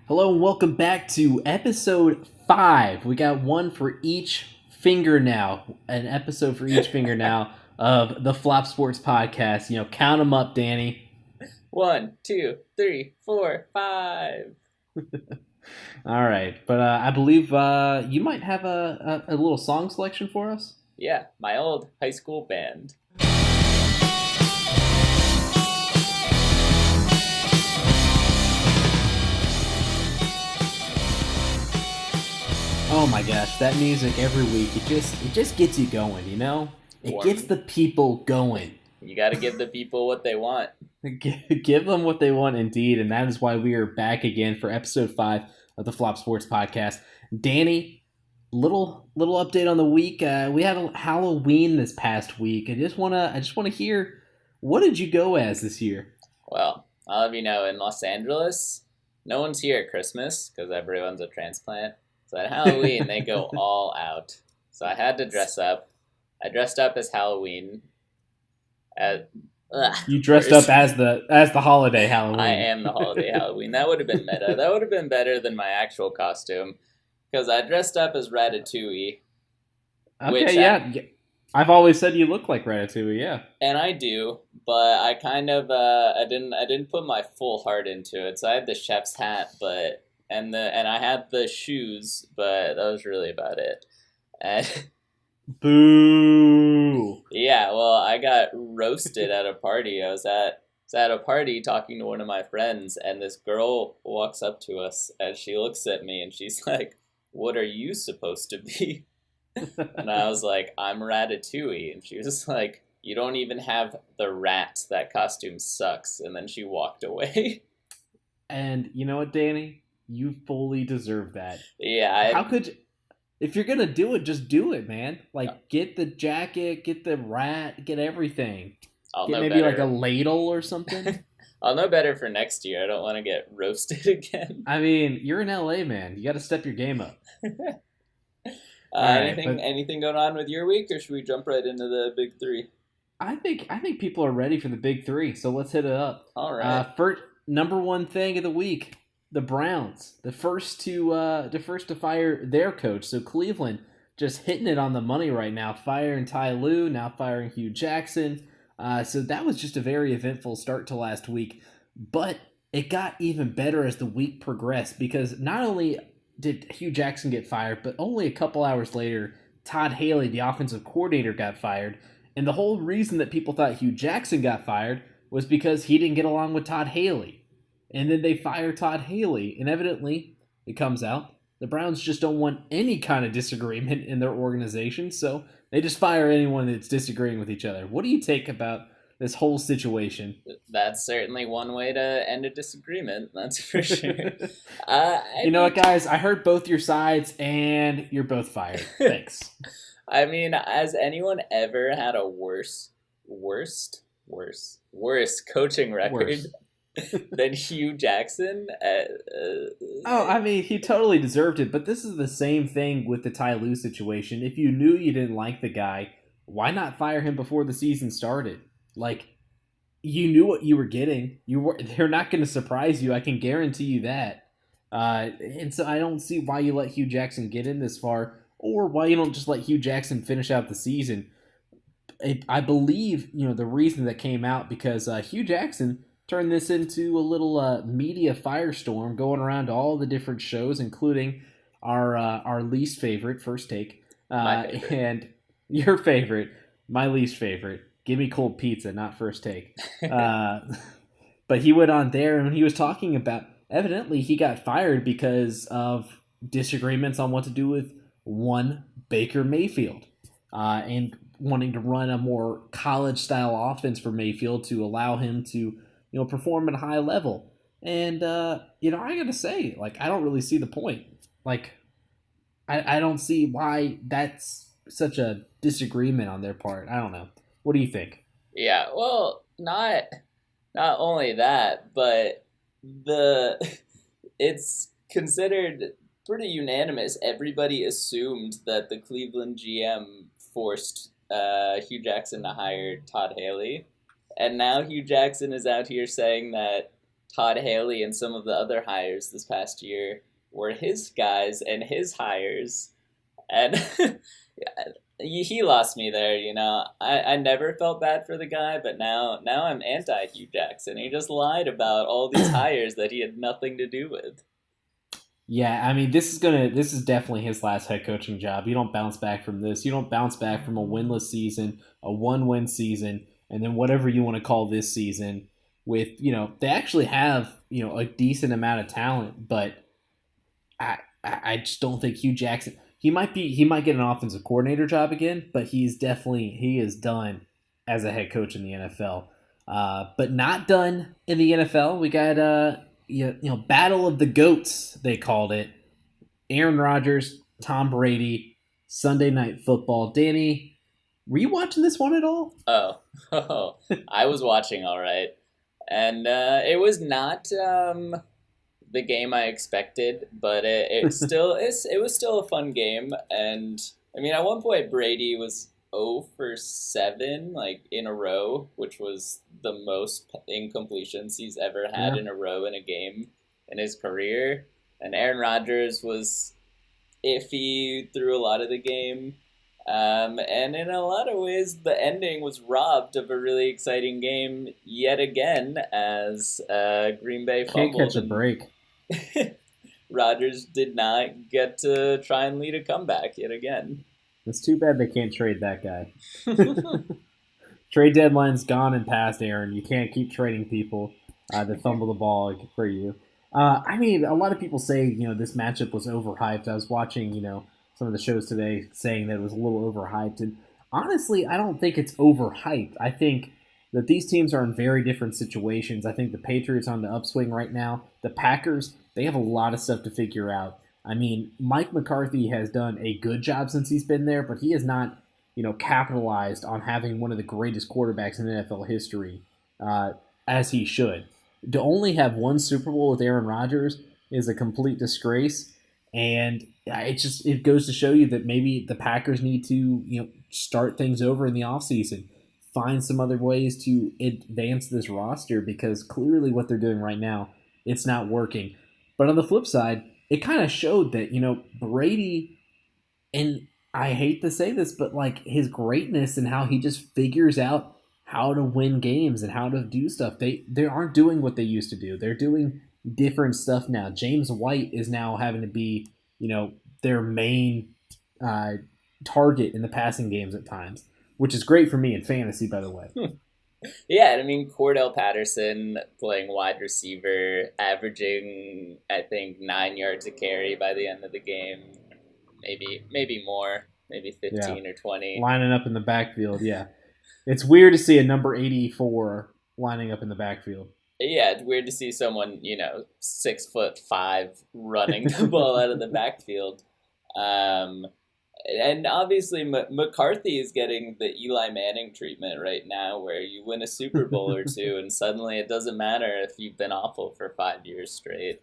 Hello and welcome back to episode 5. We got one for each finger now, an episode for each finger now of the Flop Sports Podcast. Count them up, Danny. 1, 2, 3, 4, 5. All right, but I believe you might have a little song selection for us. Yeah, my old high school band. Oh my gosh, that music every week, it just gets you going, you know? It gets the people going. You gotta give the people what they want. Give them what they want, indeed, and that is why we are back again for episode 5 of the Flop Sports Podcast. Danny, little update on the week. We had a Halloween this past week. I just wanna hear, what did you go as this year? Well, I'll have you know, in Los Angeles, no one's here at Christmas because everyone's a transplant. So at Halloween, they go all out. So I had to dress up. I dressed up as Halloween. You dressed up as the holiday Halloween. I am the holiday Halloween. That would have been meta. That would have been better than my actual costume. Because I dressed up as Ratatouille. Okay, yeah. I've always said you look like Ratatouille, yeah. And I do, but I kind of I didn't put my full heart into it. So I had the chef's hat, and I had the shoes, but that was really about it. And boo. Yeah, well, I got roasted at a party. I was at a party talking to one of my friends, and this girl walks up to us, and she looks at me, and she's like, "What are you supposed to be?" And I was like, "I'm Ratatouille." And she was like, "You don't even have the rat. That costume sucks." And then she walked away. And you know what, Danny? You fully deserve that. Yeah. How could you? If you're gonna do it, just do it, man. Like, get the jacket, get the rat, get everything. Get maybe better. Like a ladle or something. I'll know better for next year. I don't want to get roasted again. I mean, you're in LA, man. You got to step your game up. Anything going on with your week, or should we jump right into the big three? I think people are ready for the big three, so let's hit it up. All right. First, number one thing of the week. The Browns, the first to fire their coach. So Cleveland just hitting it on the money right now, firing Ty Lue, now firing Hugh Jackson. So that was just a very eventful start to last week. But it got even better as the week progressed, because not only did Hugh Jackson get fired, but only a couple hours later, Todd Haley, the offensive coordinator, got fired. And the whole reason that people thought Hugh Jackson got fired was because he didn't get along with Todd Haley. And then they fire Todd Haley, and evidently, it comes out, the Browns just don't want any kind of disagreement in their organization, so they just fire anyone that's disagreeing with each other. What do you take about this whole situation? That's certainly one way to end a disagreement, that's for sure. You know what, guys? I heard both your sides, and you're both fired. Thanks. I mean, has anyone ever had a worse coaching record than Hugh Jackson? I mean, he totally deserved it, but this is the same thing with the Ty Lue situation. If you knew you didn't like the guy, why not fire him before the season started? Like, you knew what you were getting. They're not going to surprise you, I can guarantee you that. And so I don't see why you let Hugh Jackson get in this far, or why you don't just let Hugh Jackson finish out the season. I believe, the reason that came out, because Hugh Jackson turned this into a little media firestorm, going around to all the different shows, including our least favorite, First Take, and your favorite, my least favorite, Give Me Cold Pizza, not First Take. But he went on there, and he was talking about, evidently he got fired because of disagreements on what to do with one Baker Mayfield, and wanting to run a more college-style offense for Mayfield to allow him to perform at a high level. And, I gotta say, I don't really see the point. I don't see why that's such a disagreement on their part. I don't know. What do you think? Yeah, well, not only that, but it's considered pretty unanimous. Everybody assumed that the Cleveland GM forced Hugh Jackson to hire Todd Haley. And now Hugh Jackson is out here saying that Todd Haley and some of the other hires this past year were his guys and his hires. And he lost me there, you know. I never felt bad for the guy, but now I'm anti Hugh Jackson. He just lied about all these hires that he had nothing to do with. Yeah, I mean, this is definitely his last head coaching job. You don't bounce back from this. You don't bounce back from a winless season, a 1-win season, and then whatever you want to call this season with, they actually have, a decent amount of talent, but I just don't think Hugh Jackson, he might get an offensive coordinator job again, but he is done as a head coach in the NFL. But not done in the NFL. We got Battle of the Goats, they called it. Aaron Rodgers, Tom Brady, Sunday Night Football. Danny, were you watching this one at all? Oh, I was watching all right. And it was not the game I expected, but it was still a fun game. And I mean, at one point Brady was 0 for 7 like in a row, which was the most incompletions he's ever had in a row in a game in his career. And Aaron Rodgers was iffy through a lot of the game. And in a lot of ways, the ending was robbed of a really exciting game yet again as Green Bay fumbled. Can't catch a break. Rodgers did not get to try and lead a comeback yet again. It's too bad they can't trade that guy. Trade deadline's gone and past, Aaron. You can't keep trading people that fumble the ball for you. I mean, a lot of people say, this matchup was overhyped. I was watching, some of the shows today saying that it was a little overhyped. And honestly, I don't think it's overhyped. I think that these teams are in very different situations. I think the Patriots are on the upswing right now. The Packers, they have a lot of stuff to figure out. I mean, Mike McCarthy has done a good job since he's been there, but he has not, capitalized on having one of the greatest quarterbacks in NFL history, as he should. To only have one Super Bowl with Aaron Rodgers is a complete disgrace, and it goes to show you that maybe the Packers need to, start things over in the offseason, find some other ways to advance this roster, because clearly what they're doing right now, it's not working. But on the flip side, it kind of showed that, Brady, and I hate to say this, but like his greatness and how he just figures out how to win games and how to do stuff. They aren't doing what they used to do. They're doing different stuff now. James White is now having to be, their main target in the passing games at times, which is great for me in fantasy, by the way. Yeah, I mean, Cordell Patterson playing wide receiver, averaging, I think, 9 yards a carry by the end of the game. Maybe more, maybe 15 or 20. Lining up in the backfield, yeah. It's weird to see a number 84 lining up in the backfield. Yeah, it's weird to see someone, 6'5" running the ball out of the backfield. And obviously, McCarthy is getting the Eli Manning treatment right now, where you win a Super Bowl or two, and suddenly it doesn't matter if you've been awful for 5 years straight.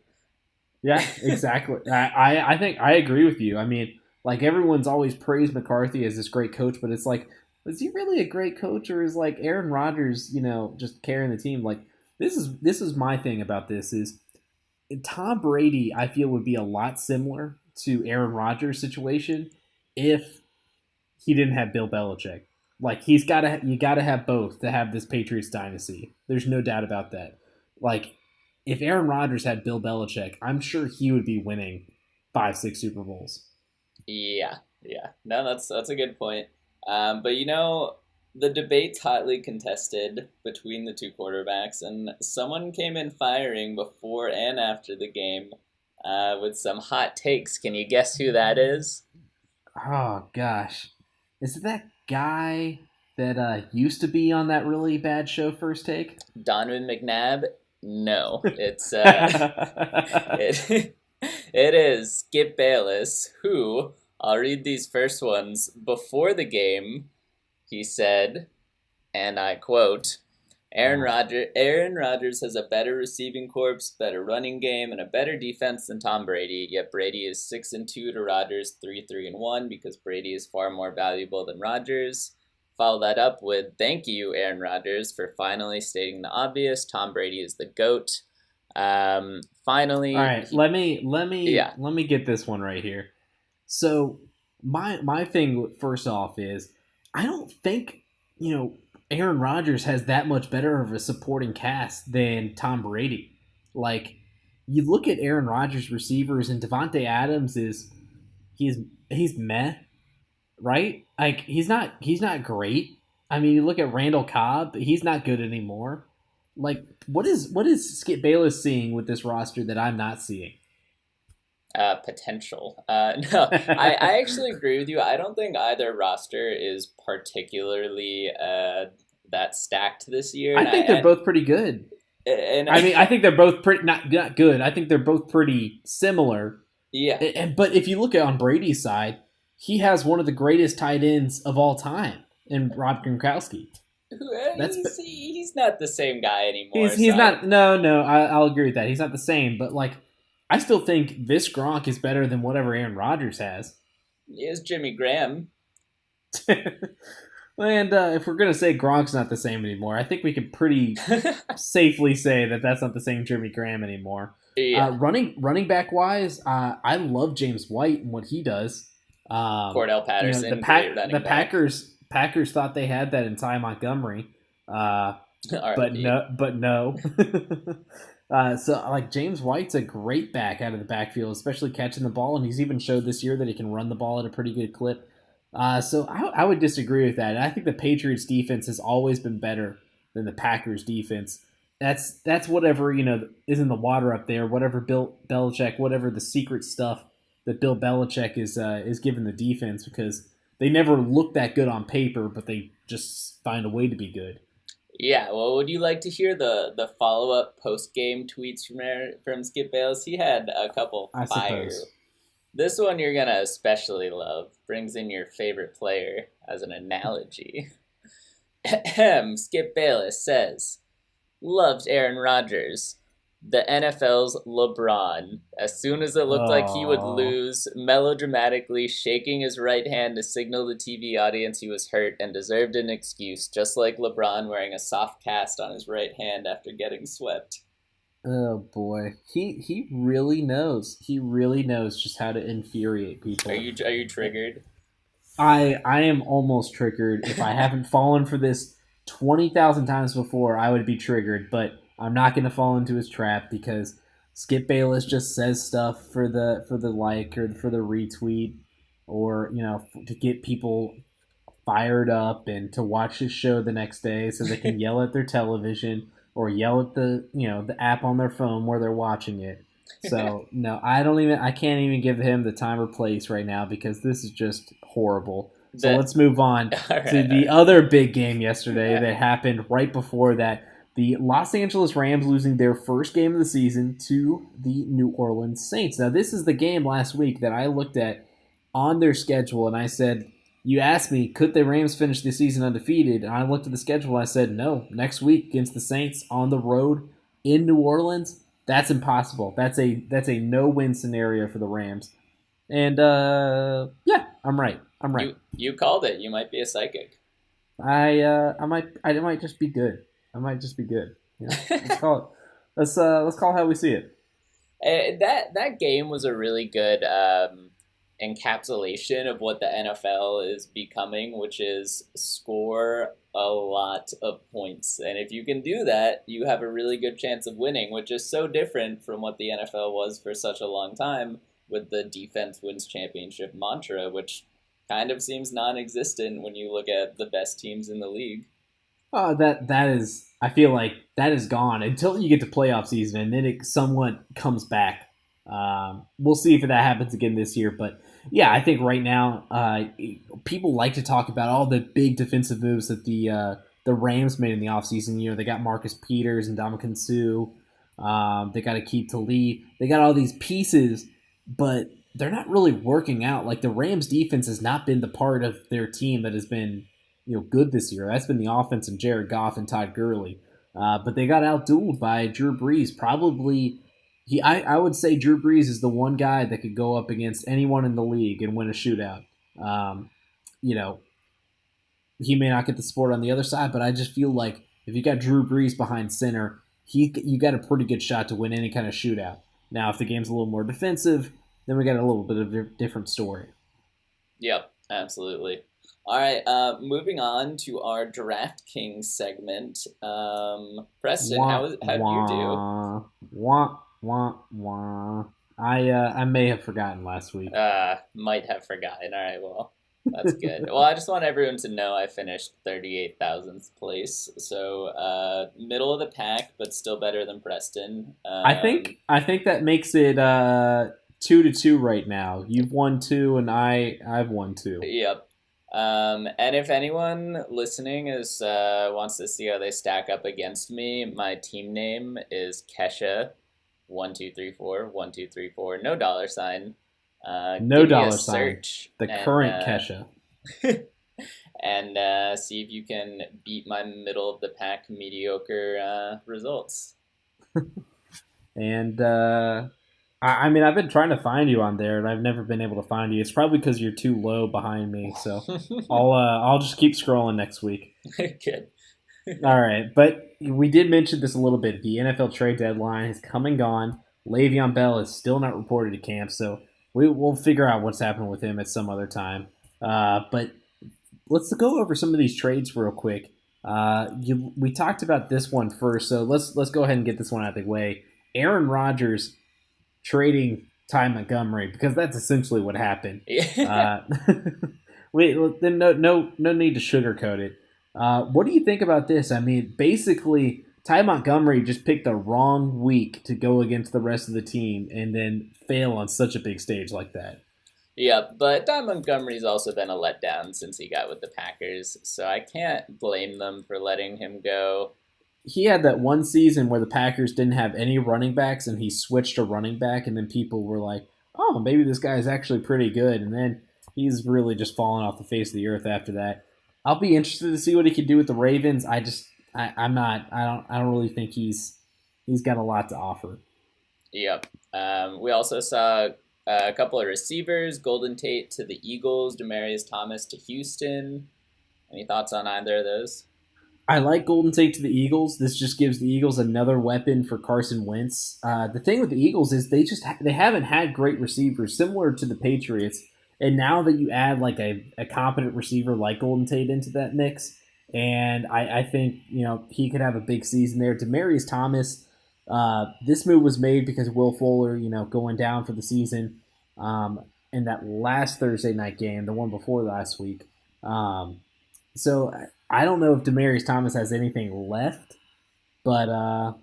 Yeah, exactly. I think I agree with you. I mean, like, everyone's always praised McCarthy as this great coach, but it's like, is he really a great coach, or is like Aaron Rodgers, just carrying the team? Like, this is my thing about this is Tom Brady, I feel, would be a lot similar to Aaron Rodgers' situation if he didn't have Bill Belichick. Like, you gotta have both to have this Patriots dynasty. There's no doubt about that. Like, if Aaron Rodgers had Bill Belichick, I'm sure he would be winning 5-6 Super Bowls. Yeah. No, that's a good point. But the debate's hotly contested between the two quarterbacks, and someone came in firing before and after the game with some hot takes. Can you guess who that is? Oh, gosh. Is it that guy that used to be on that really bad show, First Take? Donovan McNabb? No. It's it is Skip Bayless, who, I'll read these first ones. Before the game, he said, and I quote, Aaron Rodgers has a better receiving corps, better running game, and a better defense than Tom Brady, yet Brady is 6-2 to Rodgers 3-1 because Brady is far more valuable than Rodgers. Follow that up with, thank you, Aaron Rodgers, for finally stating the obvious. Tom Brady is the GOAT. All Finally, right, let yeah. me get this one right here. So my thing first off is I don't think Aaron Rodgers has that much better of a supporting cast than Tom Brady. Like you look at Aaron Rodgers receivers and Devontae Adams is he's he's meh, right? Like he's not great. I mean, you look at Randall Cobb, he's not good anymore. Like what is Skip Bayless seeing with this roster that I'm not seeing? Potential. No, I actually agree with you. I don't think either roster is particularly that stacked this year, I think they're both pretty good. and I mean, I think they're both pretty not good. I think they're both pretty similar. yeah, But if you look at on Brady's side, he has one of the greatest tight ends of all time in Rob Gronkowski. That's he's not the same guy anymore. he's So not no I'll agree with that. He's not the same, but like I still think this Gronk is better than whatever Aaron Rodgers has. he is Jimmy Graham. And if we're gonna say Gronk's not the same anymore, I think we can pretty safely say that that's not the same Jimmy Graham anymore. Yeah, Running back wise, I love James White and what he does. Cordell Patterson, great running The back. Packers thought they had that in Ty Montgomery, but R.I.P. no. So like James White's a great back out of the backfield, especially catching the ball, and he's even showed this year that he can run the ball at a pretty good clip. So I would disagree with that. I think the Patriots defense has always been better than the Packers defense. That's whatever is in the water up there. Whatever Bill Belichick, whatever the secret stuff that Bill Belichick is giving the defense because they never look that good on paper, but they just find a way to be good. Yeah, well, would you like to hear the follow up post game tweets from Skip Bayless? He had a couple I fire. suppose. This one you're gonna especially love. Brings in your favorite player as an analogy. Skip Bayless says, "Loved Aaron Rodgers, the NFL's LeBron. As soon as it looked like he would Oh, lose, melodramatically shaking his right hand to signal the TV audience he was hurt and deserved an excuse, just like LeBron wearing a soft cast on his right hand after getting swept." oh boy, he really knows. He really knows just how to infuriate Are people. you triggered? I am almost triggered. If I haven't fallen for this 20,000 times before, I would be triggered. But I'm not going to fall into his trap because Skip Bayless just says stuff for the like or for the retweet or to get people fired up and to watch his show the next day so they can yell at their television or yell at the app on their phone where they're watching it. So no, I can't even give him the time or place right now because this is just horrible. So The let's move on all to right, all the right. other big game yesterday Yeah. that happened right before that. The Los Angeles Rams losing their first game of the season to the New Orleans Saints. Now, this is the game last week that I looked at on their schedule and I said, you asked me, could the Rams finish the season undefeated? And I looked at the schedule and I said, no, next week against the Saints on the road in New Orleans, that's impossible. That's a no-win scenario for the Rams. And yeah, I'm right. I'm right. You called it. You might be a psychic. I might just be good. I might just be good. Let's call it. Let's call it how we see it. That game was a really good encapsulation of what the NFL is becoming, which is score a lot of points. And if you can do that, you have a really good chance of winning, which is so different from what the NFL was for such a long time with the defense wins championship mantra, which kind of seems non-existent when you look at the best teams in the league. That is. I feel like that is gone until you get to playoff season, and then it somewhat comes back. We'll see if that happens again this year, but yeah, I think right now people like to talk about all the big defensive moves that the Rams made in the offseason. They got Marcus Peters and Ndamukong Suh. They got to keep Talib. They got all these pieces, but they're not really working out. Like the Rams defense has not been the part of their team that has been good this year. That's been the offense of Jared Goff and Todd Gurley. But they got outdueled by Drew Brees. Probably, I would say Drew Brees is the one guy that could go up against anyone in the league and win a shootout. You know, he may not get the support on the other side, but I just feel like if you got Drew Brees behind center, you got a pretty good shot to win any kind of shootout. Now, if the game's a little more defensive, then we got a little bit of a different story. Yep, absolutely. All right, moving on to our DraftKings segment. Preston, how did you do? Wah. I may have forgotten last week. Might have forgotten. All right, well, that's good. Well, I just want everyone to know I finished 38,000th place, so middle of the pack, but still better than Preston. I think that makes it 2-2 right now. You've won 2, and I've won 2. Yep. And if anyone listening is wants to see how they stack up against me, my team name is Kesha. 1 2 3 4 1 2 3 4. No dollar sign. No dollar sign. Search the current Kesha. And see if you can beat my middle of the pack mediocre results. And I mean, I've been trying to find you on there, and I've never been able to find you. It's probably because you're too low behind me. So I'll just keep scrolling next week. Good. All right, but we did mention this a little bit. The NFL trade deadline has come and gone. Le'Veon Bell is still not reported to camp, so we'll figure out what's happening with him at some other time. But let's go over some of these trades real quick. We talked about this one first, so let's go ahead and get this one out of the way. Aaron Rodgers trading Ty Montgomery, because that's essentially what happened. Then no need to sugarcoat it. What do you think about this? I mean, basically, Ty Montgomery just picked the wrong week to go against the rest of the team and then fail on such a big stage like that. Yeah, but Ty Montgomery's also been a letdown since he got with the Packers, so I can't blame them for letting him go. He had that one season where the Packers didn't have any running backs, and he switched to running back, and then people were like, oh, maybe this guy is actually pretty good, and then he's really just fallen off the face of the earth after that. I'll be interested to see what he can do with the Ravens. I don't really think he's got a lot to offer. Yep. We also saw a couple of receivers: Golden Tate to the Eagles, Demaryius Thomas to Houston. Any thoughts on either of those? I like Golden Tate to the Eagles. This just gives the Eagles another weapon for Carson Wentz. The thing with the Eagles is they haven't had great receivers, similar to the Patriots. And now that you add like a competent receiver like Golden Tate into that mix, and I think he could have a big season there. Demaryius Thomas, this move was made because of Will Fuller, going down for the season in that last Thursday night game, the one before last week. So I don't know if Demaryius Thomas has anything left, but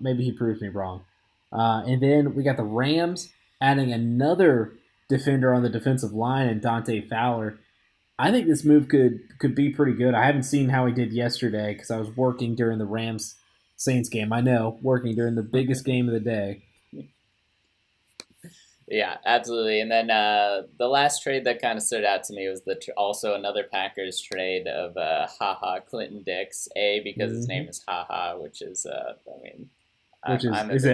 maybe he proves me wrong. And then we got the Rams adding another defender on the defensive line and Dante Fowler. I think this move could be pretty good. I haven't seen how he did yesterday because I was working during the Rams Saints game. I know, working during the biggest game of the day. Yeah, absolutely. And then the last trade that kind of stood out to me was also another Packers trade of Clinton Dix. Because his name is which is is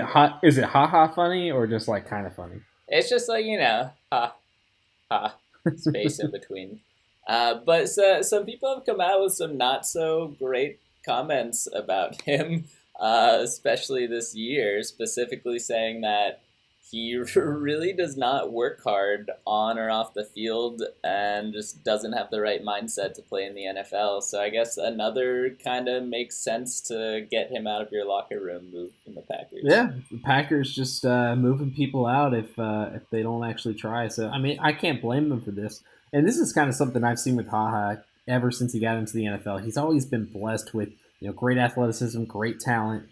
it funny or just like kind of funny? It's just like space in between. But some people have come out with some not so great comments about him, especially this year, specifically saying that he really does not work hard on or off the field and just doesn't have the right mindset to play in the NFL. So I guess another kind of makes sense to get him out of your locker room move from the Packers. Yeah, the Packers just moving people out if they don't actually try. So, I mean, I can't blame them for this. And this is kind of something I've seen with ever since he got into the NFL. He's always been blessed with great athleticism, great talent.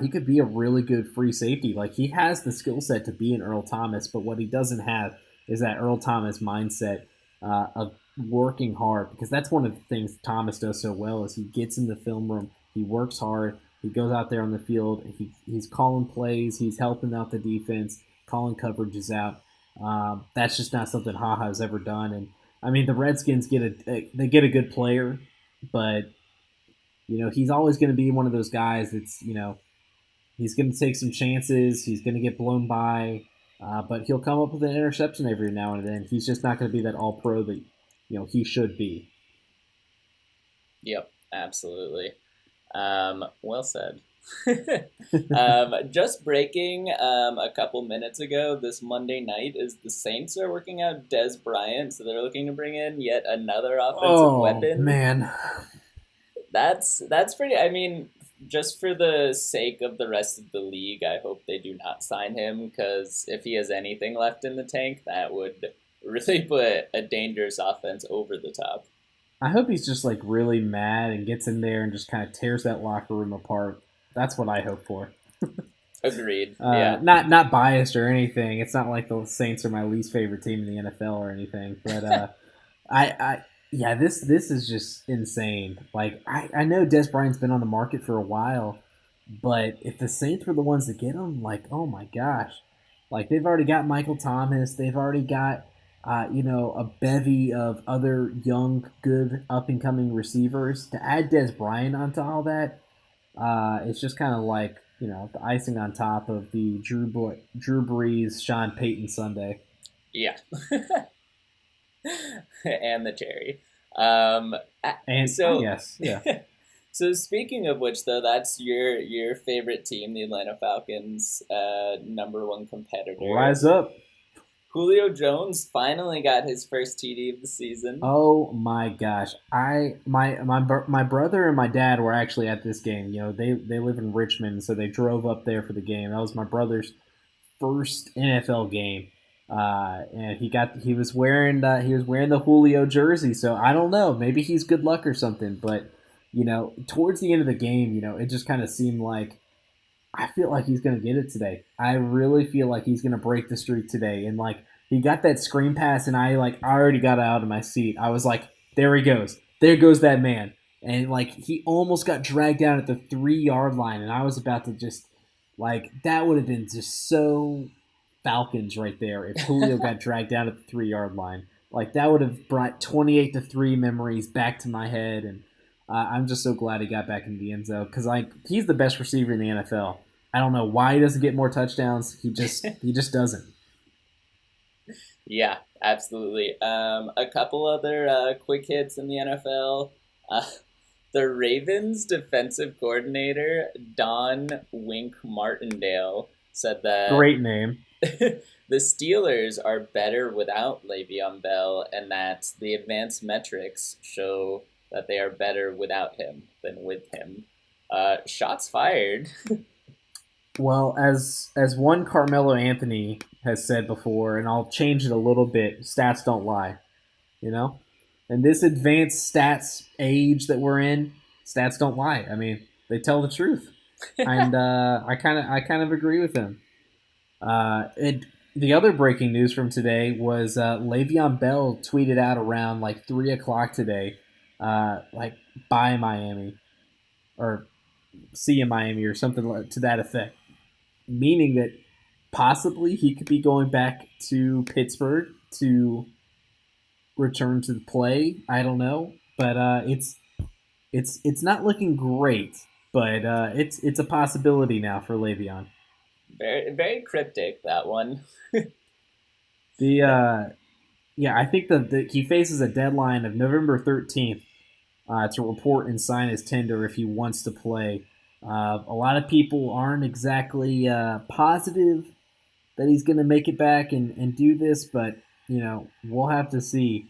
He could be a really good free safety. Like, he has the skill set to be an Earl Thomas, but what he doesn't have is that Earl Thomas mindset of working hard, because that's one of the things Thomas does so well is he gets in the film room, he works hard, he goes out there on the field, he's calling plays, he's helping out the defense, calling coverages out. That's just not something has ever done. And I mean, the Redskins get a good player, but he's always going to be one of those guys that's he's going to take some chances. He's going to get blown by, but he'll come up with an interception every now and then. He's just not going to be that all-pro that he should be. Yep, absolutely. Well said. Just breaking a couple minutes ago, this Monday night is the Saints are working out Des Bryant, so they're looking to bring in yet another offensive Oh weapon. man, That's pretty. I mean, just for the sake of the rest of the league, I hope they do not sign him because if he has anything left in the tank, that would really put a dangerous offense over the top. I hope he's just like really mad and gets in there and just kind of tears that locker room apart. That's what I hope for. Agreed. Yeah. Not biased or anything. It's not like the Saints are my least favorite team in the NFL or anything. But I yeah, this is just insane. Like I know Des Bryant's been on the market for a while, but if the Saints were the ones to get him, like oh my gosh, like they've already got Michael Thomas, they've already got a bevy of other young, good up and coming receivers. To add Des Bryant onto all that, it's just kind of like the icing on top of the Drew Brees, Sean Payton Sunday. Yeah. And the cherry. Um, And so yes, yeah, so speaking of which, though, that's your favorite team, the Atlanta Falcons, number one competitor. rise up. Julio Jones finally got his first TD of the season. Oh my gosh! My brother and my dad were actually at this game. They live in Richmond, so they drove up there for the game. That was my brother's first NFL game, and he was wearing the Julio jersey. So I don't know, maybe he's good luck or something. But towards the end of the game, it just kind of seemed like I feel like he's going to get it today. I really feel like he's going to break the streak today. And like he got that screen pass, and I already got out of my seat. I was like, there he goes. There goes that man. And like he almost got dragged down at the 3-yard line, and I was about to just like that would have been just so Falcons right there if Julio got dragged down at the 3-yard line. Like that would have brought 28-3 memories back to my head, and I'm just so glad he got back in the end zone because like he's the best receiver in the NFL. I don't know why he doesn't get more touchdowns. He just doesn't. Yeah, absolutely. A couple other quick hits in the NFL. Uh, the Ravens defensive coordinator, Don Wink Martindale, said that Great name. the Steelers are better without Le'Veon Bell and that the advanced metrics show that they are better without him than with him. Shots fired. Well, as one Carmelo Anthony has said before, and I'll change it a little bit, stats don't lie. You know? In this advanced stats age that we're in, stats don't lie. I mean, they tell the truth. And I kind of agree with him. The other breaking news from today was Le'Veon Bell tweeted out around like 3 o'clock today, like bye Miami, or see you Miami, or something to that effect, meaning that possibly he could be going back to Pittsburgh to return to the play. I don't know, but it's not looking great, but it's a possibility now for Le'Veon. Very, very cryptic, that one. Yeah, I think he faces a deadline of November 13th to report and sign his tender if he wants to play. A lot of people aren't exactly positive that he's going to make it back and do this, but we'll have to see.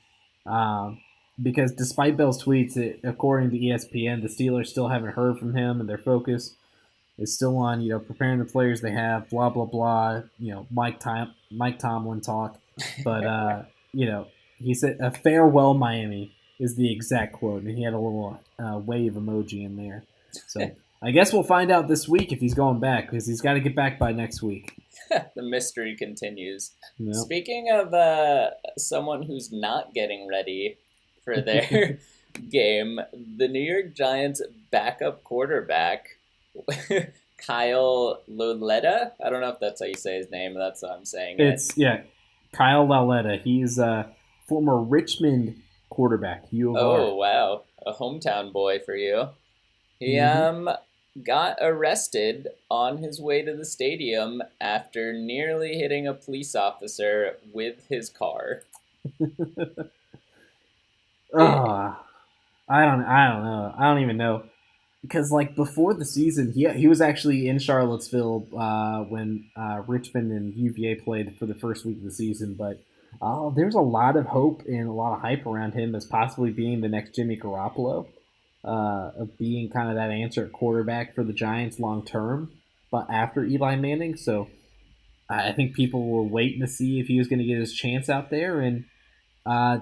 Because despite Bell's tweets, according to ESPN, the Steelers still haven't heard from him, and their focus is still on preparing the players they have. Blah blah blah. Mike Tomlin talk, but he said a farewell Miami is the exact quote, and he had a little wave emoji in there. So I guess we'll find out this week if he's going back, because he's got to get back by next week. The mystery continues. Yep. Speaking of someone who's not getting ready for their game, the New York Giants backup quarterback, Kyle Lauletta. I don't know if that's how you say his name, but that's how I'm saying it. Kyle Lauletta. He's a former Richmond quarterback. Oh, wow. A hometown boy for you. He got arrested on his way to the stadium after nearly hitting a police officer with his car. I don't know. I don't even know. because like before the season, he was actually in Charlottesville when Richmond and UVA played for the first week of the season. But there's a lot of hope and a lot of hype around him as possibly being the next Jimmy Garoppolo, of being kind of that answer at quarterback for the Giants long term. But after Eli Manning, so I think people were waiting to see if he was going to get his chance out there, and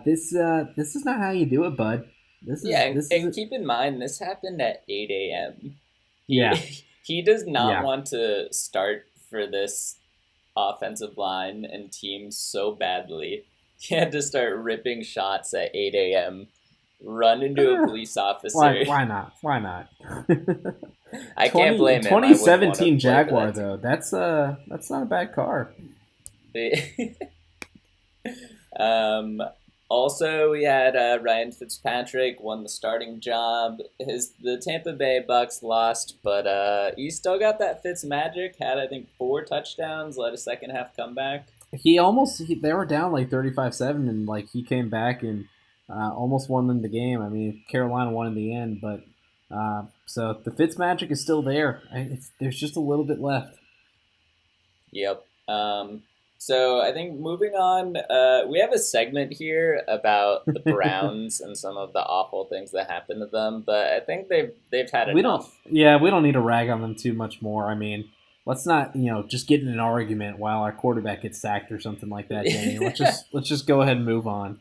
this is not how you do it, bud. Yeah, This and is keep in mind this happened at 8 a.m. He yeah, he does not yeah. want to start for this offensive line and team so badly. He had to start ripping shots at 8 a.m., run into a police officer. Why not? Why not? I can't blame him. I Twenty wouldn't want to seventeen play for Jaguar that though. That's not a bad car. team. um, Also, we had Ryan Fitzpatrick won the starting job. The Tampa Bay Bucks lost, but he still got that Fitz magic. Had I think 4 touchdowns, led a second half comeback. They were down like 35-7, and like he came back and almost won them the game. I mean, Carolina won in the end, but so the Fitz magic is still there. There's just a little bit left. Yep. So I think moving on, we have a segment here about the Browns and some of the awful things that happened to them, but I think they've had enough. We don't need to rag on them too much more. I mean, let's not just get in an argument while our quarterback gets sacked or something like that, Danny. let's just go ahead and move on.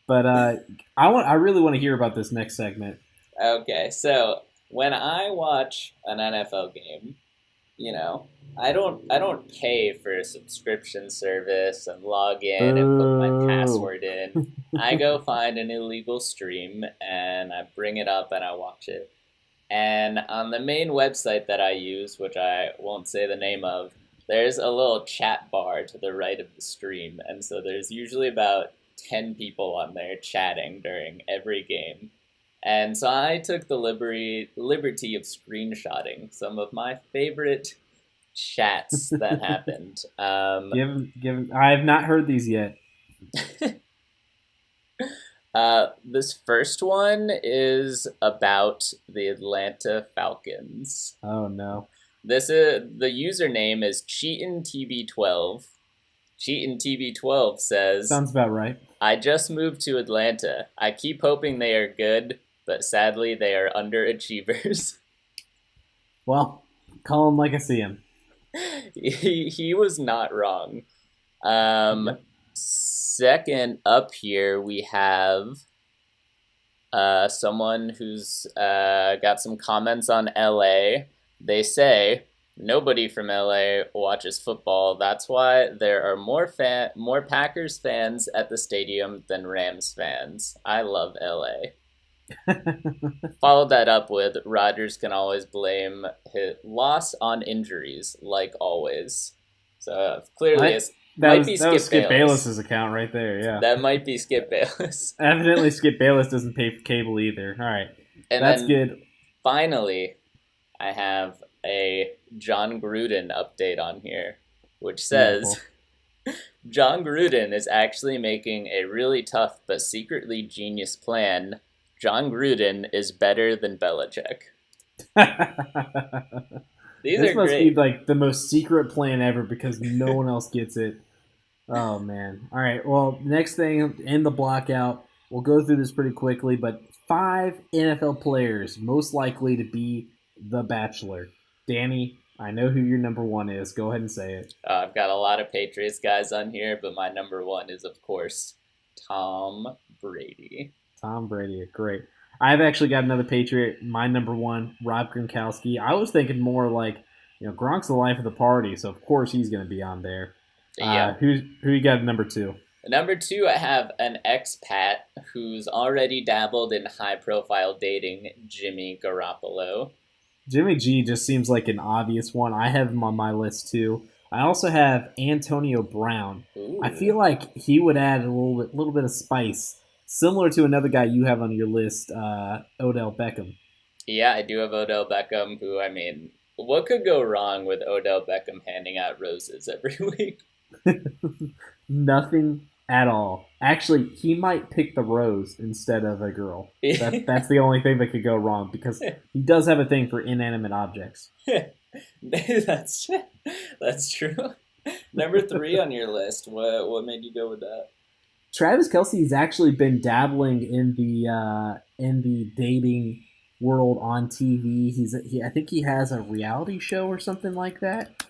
But I really want to hear about this next segment. Okay, so when I watch an NFL game, I don't pay for a subscription service and log in and put my password in. I go find an illegal stream and I bring it up and I watch it. And on the main website that I use, which I won't say the name of, there's a little chat bar to the right of the stream. And so there's usually about 10 people on there chatting during every game. And so I took the liberty of screenshotting some of my favorite chats that happened. I have not heard these yet. This first one is about the Atlanta Falcons. Oh no! The username is CheatinTB12. CheatinTB12 says, "Sounds about right. I just moved to Atlanta. I keep hoping they are good, but sadly they are underachievers." Well, call him like I see him. He was not wrong. Second up here, we have someone who's got some comments on LA. They say, nobody from LA watches football. That's why there are more Packers fans at the stadium than Rams fans. I love LA. Followed that up with, Rodgers can always blame his loss on injuries, like always. So clearly that was Skip Bayless's account right there, yeah. That might be Skip Bayless. Evidently, Skip Bayless doesn't pay for cable either. All right, and that's good. Finally, I have a John Gruden update on here, which says, John Gruden is actually making a really tough but secretly genius plan. John Gruden is better than Belichick. This must be like the most secret plan ever because no one else gets it. Oh, man. All right, well, next thing in the blockout, we'll go through this pretty quickly, but 5 NFL players most likely to be the Bachelor. Danny, I know who your number 1 is. Go ahead and say it. I've got a lot of Patriots guys on here, but my number 1 is, of course, Tom Brady. Tom Brady, great. I've actually got another Patriot, my number 1, Rob Gronkowski. I was thinking more like, Gronk's the life of the party, so of course he's going to be on there. Yeah. Who you got at number 2? Number 2, I have an expat who's already dabbled in high-profile dating, Jimmy Garoppolo. Jimmy G just seems like an obvious one. I have him on my list too. I also have Antonio Brown. Ooh. I feel like he would add a little bit of spice. Similar to another guy you have on your list, Odell Beckham. Yeah, I do have Odell Beckham, who, I mean, what could go wrong with Odell Beckham handing out roses every week? Nothing at all. Actually, he might pick the rose instead of a girl. That's the only thing that could go wrong because he does have a thing for inanimate objects. That's true. Number 3 on your list. What made you go with that? Travis Kelce's actually been dabbling in the dating world on TV. I think he has a reality show or something like that.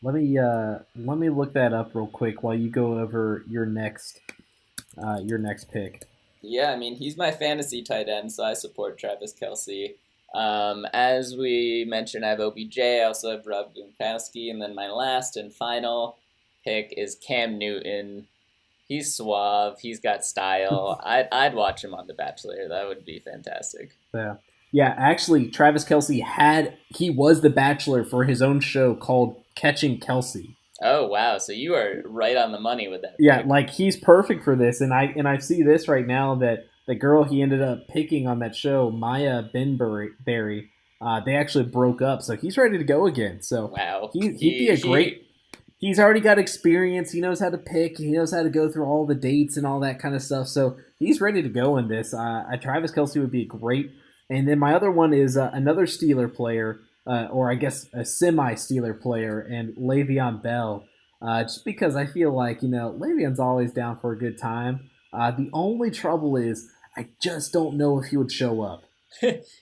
Let me look that up real quick while you go over your next pick. Yeah, I mean, he's my fantasy tight end, so I support Travis Kelce. As we mentioned, I have OBJ. I also have Rob Gronkowski, and then my last and final pick is Cam Newton. He's suave. He's got style. I'd watch him on The Bachelor. That would be fantastic. Yeah. Actually, Travis Kelce he was the Bachelor for his own show called Catching Kelce. Oh wow! So you are right on the money with that. Yeah, like he's perfect for this, and I see this right now that the girl he ended up picking on that show, Maya Benberry, they actually broke up, so he's ready to go again. So wow, he'd be a great. He's already got experience. He knows how to pick. He knows how to go through all the dates and all that kind of stuff. So he's ready to go in this. Travis Kelce would be great. And then my other one is another Steeler player, or I guess a semi-Steeler player, and Le'Veon Bell. Just because I feel like, Le'Veon's always down for a good time. The only trouble is I just don't know if he would show up.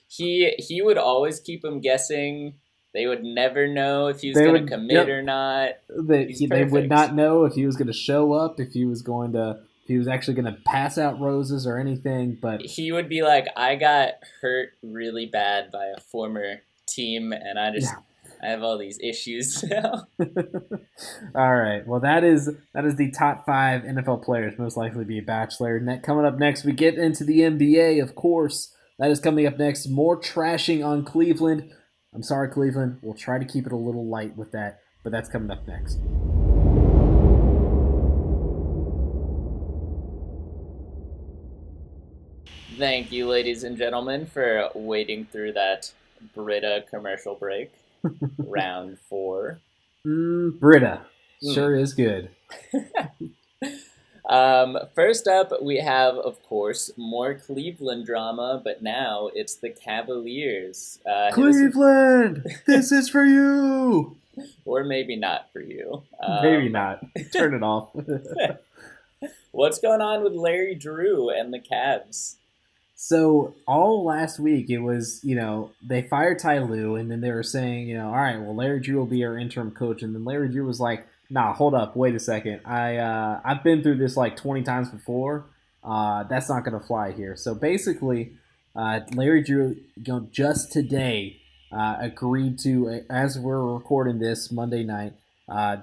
He would always keep them guessing. They would never know if he was going to commit or not. They would not know if he was going to show up, if he was actually going to pass out roses or anything. But he would be like, I got hurt really bad by a former team, and I have all these issues now. All right. Well, that is the top 5 NFL players most likely to be a Bachelor. Coming up next, we get into the NBA, of course. That is coming up next. More trashing on Cleveland. I'm sorry, Cleveland. We'll try to keep it a little light with that, but that's coming up next. Thank you, ladies and gentlemen, for waiting through that Brita commercial break. Round 4. Brita. Sure is good. First up, we have, of course, more Cleveland drama, but now it's the Cavaliers. Cleveland! This is for you! Or maybe not for you. Maybe not. Turn it off. What's going on with Larry Drew and the Cavs? So, all last week, it was, they fired Ty Lue, and then they were saying, all right, well, Larry Drew will be our interim coach. And then Larry Drew was like, nah, hold up, wait a second. I've been through this like 20 times before. That's not going to fly here. So, basically, Larry Drew, just today, agreed to, as we're recording this Monday night,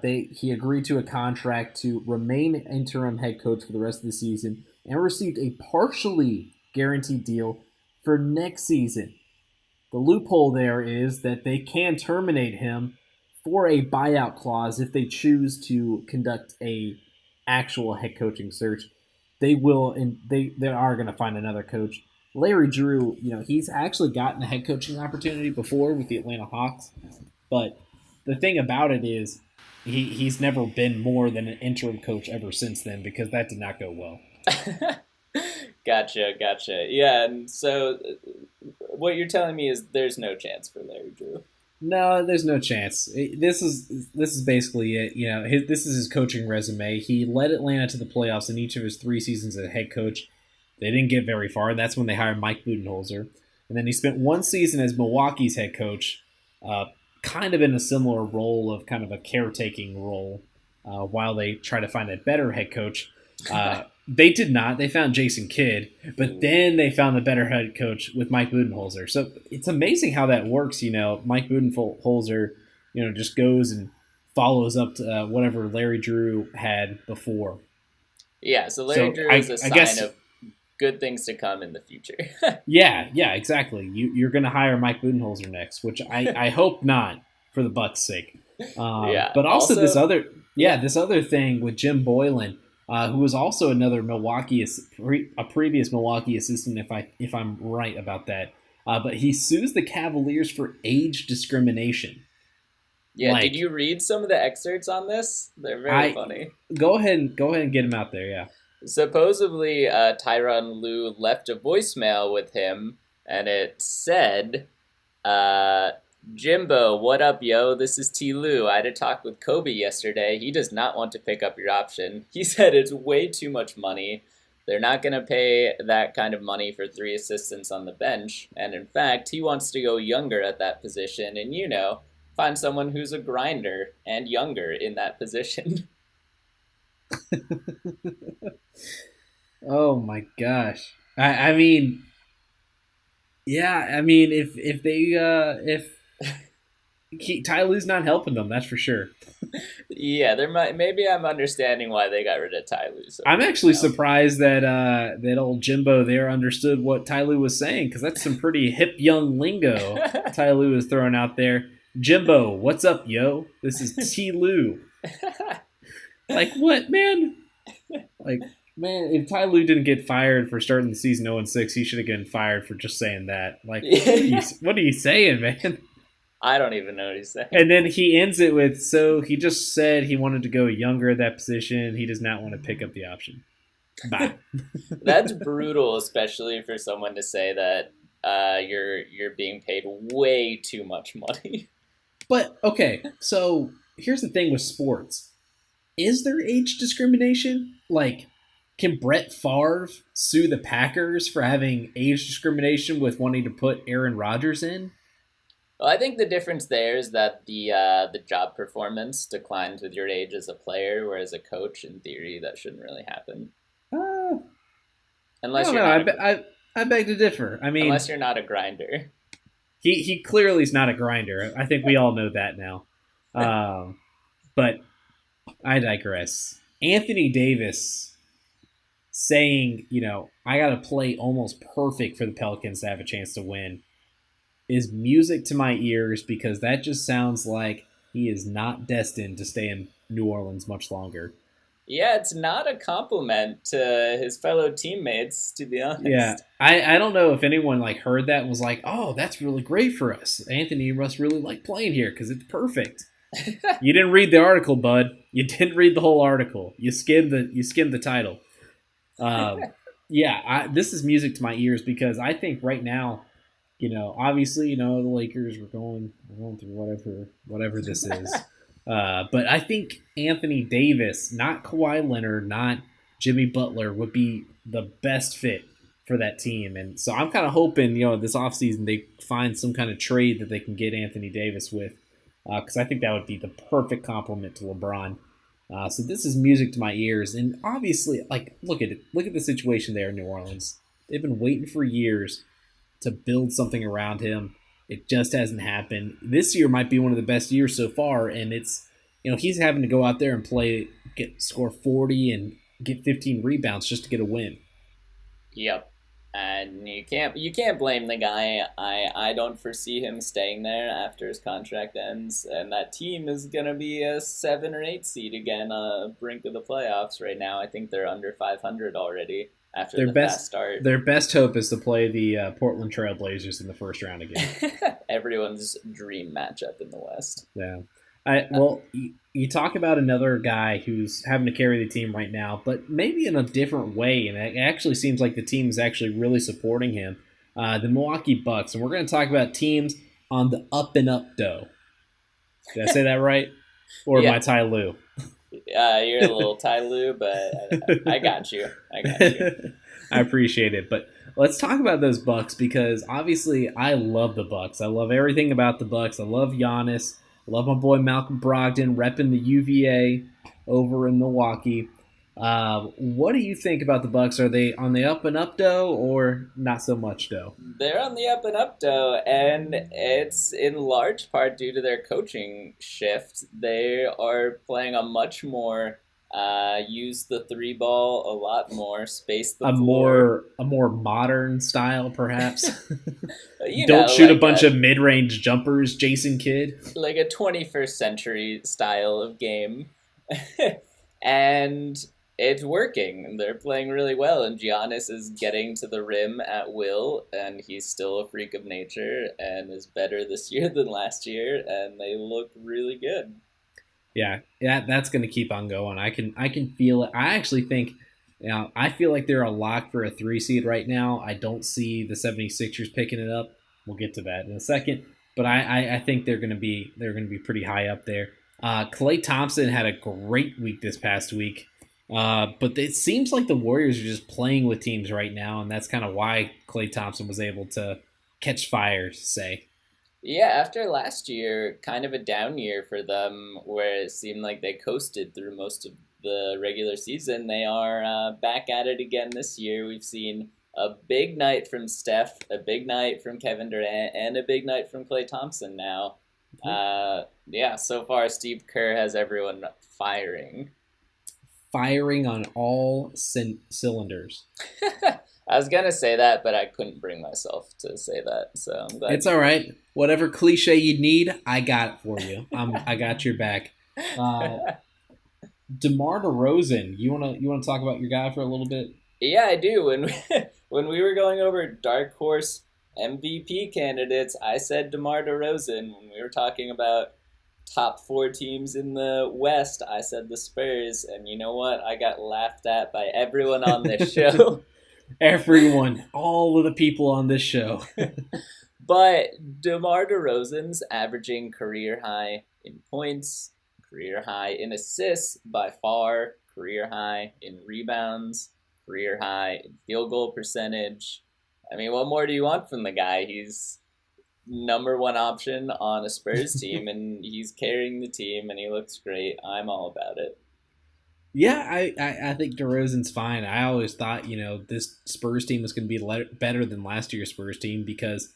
he agreed to a contract to remain interim head coach for the rest of the season and received a partially guaranteed deal for next season. The loophole there is that they can terminate him for a buyout clause if they choose to conduct a actual head coaching search. They will, and they are going to find another coach. Larry Drew, he's actually gotten a head coaching opportunity before with the Atlanta Hawks, but the thing about it is he's never been more than an interim coach ever since then because that did not go well. Gotcha. Yeah, and so what you're telling me is there's no chance for Larry Drew. No, there's no chance. This is basically it. This is his coaching resume. He led Atlanta to the playoffs in each of his 3 seasons as a head coach. They didn't get very far. That's when they hired Mike Budenholzer. And then he spent 1 season as Milwaukee's head coach, kind of in a similar role of kind of a caretaking role, while they try to find a better head coach. They did not. They found Jason Kidd, but then they found the better head coach with Mike Budenholzer. So it's amazing how that works. Mike Budenholzer, just goes and follows up to whatever Larry Drew had before. Yeah, so Larry Drew is a sign of good things to come in the future. yeah, exactly. You're going to hire Mike Budenholzer next, which I hope not for the Bucks' sake. But also this other thing with Jim Boylan. Who was also another previous Milwaukee assistant, if I'm right about that. But he sues the Cavaliers for age discrimination. Yeah, did you read some of the excerpts on this? They're very funny. Go ahead and get him out there, yeah. Supposedly, Tyronn Lue left a voicemail with him, and it said, Jimbo, what up, yo? This is T. Lue. I had a talk with Kobe yesterday. He does not want to pick up your option. He said it's way too much money. They're not going to pay that kind of money for 3 assistants on the bench. And in fact, he wants to go younger at that position and, find someone who's a grinder and younger in that position. Oh my gosh. I mean, yeah, I mean, if Ty Lue's not helping them, that's for sure. Yeah, maybe I'm understanding why they got rid of Ty Lue. I'm actually surprised that that old Jimbo there understood what Ty Lue was saying, because that's some pretty hip young lingo Ty Lue is throwing out there. Jimbo, what's up, yo? This is T. Lue. Like, what, man? Like, man, if Ty Lue didn't get fired for starting the season 0-6, he should have gotten fired for just saying that. Like, what are you saying, man? I don't even know what he's saying. And then he ends it with, so he just said he wanted to go younger at that position. He does not want to pick up the option. Bye. That's brutal, especially for someone to say that you're being paid way too much money. But, okay, so here's the thing with sports. Is there age discrimination? Like, can Brett Favre sue the Packers for having age discrimination with wanting to put Aaron Rodgers in? Well, I think the difference there is that the job performance declines with your age as a player, whereas a coach, in theory, that shouldn't really happen. Unless I beg to differ. I mean, unless you're not a grinder. He clearly is not a grinder. I think we all know that now. But I digress. Anthony Davis saying, I got to play almost perfect for the Pelicans to have a chance to win is music to my ears, because that just sounds like he is not destined to stay in New Orleans much longer. Yeah, it's not a compliment to his fellow teammates, to be honest. Yeah, I don't know if anyone heard that and was like, oh, that's really great for us. Anthony must really like playing here because it's perfect. You didn't read the article, bud. You didn't read the whole article. You skimmed the title. This is music to my ears, because I think right now, obviously, the Lakers were going through whatever this is. But I think Anthony Davis, not Kawhi Leonard, not Jimmy Butler, would be the best fit for that team. And so I'm kind of hoping, this offseason they find some kind of trade that they can get Anthony Davis with, because I think that would be the perfect complement to LeBron. So this is music to my ears. And obviously, look at it. Look at the situation there in New Orleans. They've been waiting for years to build something around him. It just hasn't happened. This year might be one of the best years so far, and it's, he's having to go out there and score 40 and get 15 rebounds just to get a win. Yep. And you can't blame the guy. I don't foresee him staying there after his contract ends, and that team is gonna be a 7 or 8 seed again, brink of the playoffs right now. I think they're under 500 already after fast start. Their best hope is to play the Portland Trail Blazers in the first round again. Everyone's dream matchup in the West. Yeah. You talk about another guy who's having to carry the team right now, but maybe in a different way, and it actually seems like the team is actually really supporting him. The Milwaukee Bucks, and we're going to talk about teams on the up and up dough. Did I say that right? Or am I Ty Lue? You're a little Ty Lue, but I got you. I appreciate it, but let's talk about those Bucks, because obviously I love the Bucks. I love everything about the Bucks. I love Giannis. I love my boy Malcolm Brogdon repping the UVA over in Milwaukee. What do you think about the Bucks? Are they on the up and up dough, or not so much dough? They're on the up and up dough, and it's in large part due to their coaching shift. They are playing a much more use the 3 ball a lot more, space the floor. A more modern style, perhaps. Don't shoot a bunch of mid-range jumpers, Jason Kidd. Like a 21st century style of game. And It's working. They're playing really well, and Giannis is getting to the rim at will, and he's still a freak of nature and is better this year than last year, and they look really good. Yeah, that's going to keep on going. I can feel it. I actually think, I feel like they're a lock for a 3 seed right now. I don't see the 76ers picking it up. We'll get to that in a second, but I think they're going to be pretty high up there. Klay Thompson had a great week this past week, but it seems like the Warriors are just playing with teams right now, and that's kind of why Klay Thompson was able to catch fire. Say, Yeah, after last year, kind of a down year for them, where it seemed like they coasted through most of the regular season, they are back at it again this year. We've seen a big night from Steph, a big night from Kevin Durant, and a big night from Klay Thompson now. Yeah, so far Steve Kerr has everyone firing. firing on all cylinders. I was gonna say that, but I couldn't bring myself to say that, so I'm glad. It's all right. Whatever cliche you need, I got it for you. I got your back. DeMar DeRozan, you wanna talk about your guy for a little bit? Yeah, I do. When we were going over dark horse MVP candidates, I said DeMar DeRozan. When we were talking about top 4 teams in the West, I said the Spurs. And you know what? I got laughed at by everyone on this show. Everyone, all of the people on this show. But DeMar DeRozan's averaging career high in points, career high in assists by far, career high in rebounds, career high in field goal percentage. I mean, what more do you want from the guy? He's number 1 option on a Spurs team, and he's carrying the team, and he looks great. I'm all about it. Yeah, I think DeRozan's fine. I always thought, this Spurs team was going to be better than last year's Spurs team because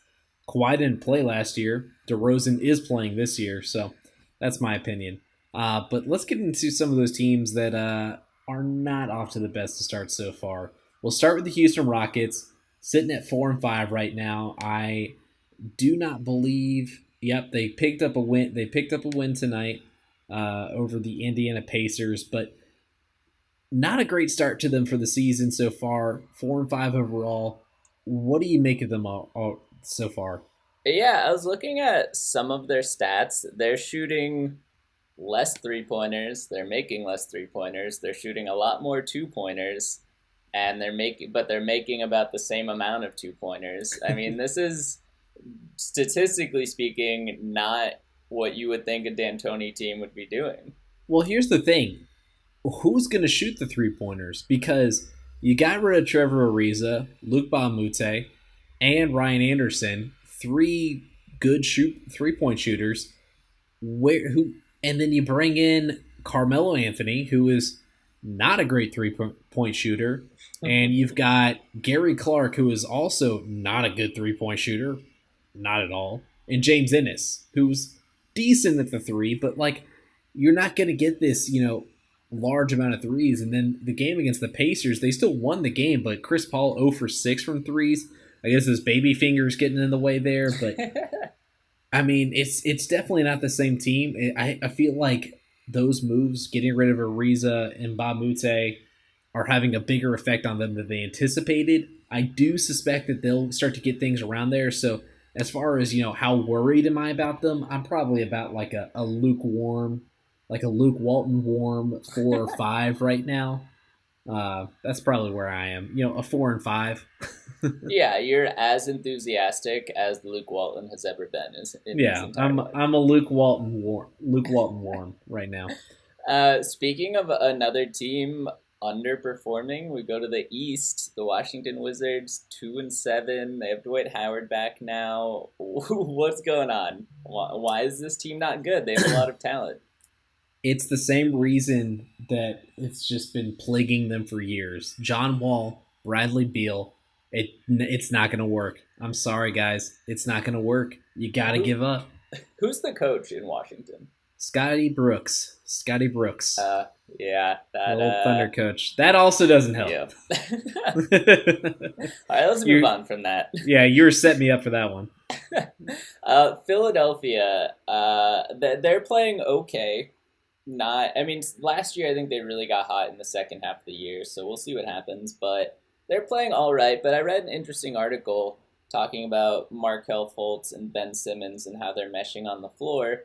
Kawhi didn't play last year. DeRozan is playing this year, so that's my opinion. But let's get into some of those teams that are not off to the best to start so far. We'll start with the Houston Rockets, sitting at 4-5 right now. I do not believe. Yep, they picked up a win. They picked up a win tonight over the Indiana Pacers, but not a great start to them for the season so far. 4-5 overall. What do you make of them all so far? Yeah, I was looking at some of their stats. They're shooting less 3-pointers. They're making less 3-pointers. They're shooting a lot more 2-pointers, and they're making about the same amount of 2-pointers. I mean, this is statistically speaking not what you would think a D'Antoni team would be doing. Well, here's the thing. Who's going to shoot the 3-pointers? Because you got rid of Trevor Ariza, Luke Baumute, and Ryan Anderson, 3 good 3-point shooters. And then you bring in Carmelo Anthony, who is not a great 3-point shooter, and you've got Gary Clark, who is also not a good 3-point shooter, not at all, and James Ennis, who's decent at the 3, but you're not going to get this, large amount of threes. And then the game against the Pacers, they still won the game, but Chris Paul 0 for 6 from threes. I guess his baby finger's getting in the way there, but I mean, it's definitely not the same team. I feel like those moves, getting rid of Ariza and Baumute, are having a bigger effect on them than they anticipated. I do suspect that they'll start to get things around there. So as far as, how worried am I about them, I'm probably about a lukewarm, like a Luke Walton warm 4 or 5 right now. That's probably where I am. A 4 and 5. Yeah, you're as enthusiastic as Luke Walton has ever been. I'm a Luke Walton warm right now. Speaking of another team underperforming, we go to the East. The Washington Wizards, 2-7. They have Dwight Howard back now. What's going on? Why is this team not good? They have a lot of talent. It's the same reason that it's just been plaguing them for years. John Wall, Bradley Beal, it's not going to work. I'm sorry, guys. It's not going to work. You got to give up. Who's the coach in Washington? Scotty Brooks. Yeah. That old Thunder coach. That also doesn't help. Yeah. All right, let's move on from that. Yeah, you were setting me up for that one. Philadelphia, they're playing okay. not. I mean, last year I think they really got hot in the second half of the year, so we'll see what happens. But they're playing all right. But I read an interesting article talking about Markel Fultz and Ben Simmons and how they're meshing on the floor.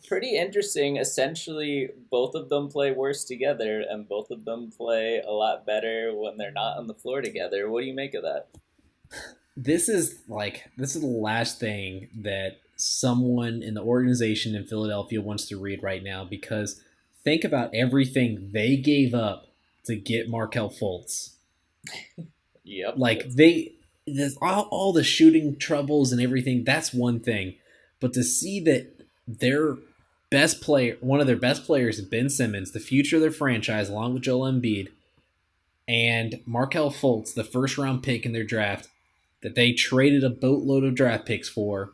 Pretty interesting. Essentially, both of them play worse together, and both of them play a lot better when they're not on the floor together. What do you make of that? This is the last thing that someone in the organization in Philadelphia wants to read right now, because think about everything they gave up to get Markel Fultz. Yep. Like there's all the shooting troubles and everything. That's one thing, but to see that their best player, one of their best players, Ben Simmons, the future of their franchise, along with Joel Embiid, and Markel Fultz, the first round pick in their draft, that they traded a boatload of draft picks for,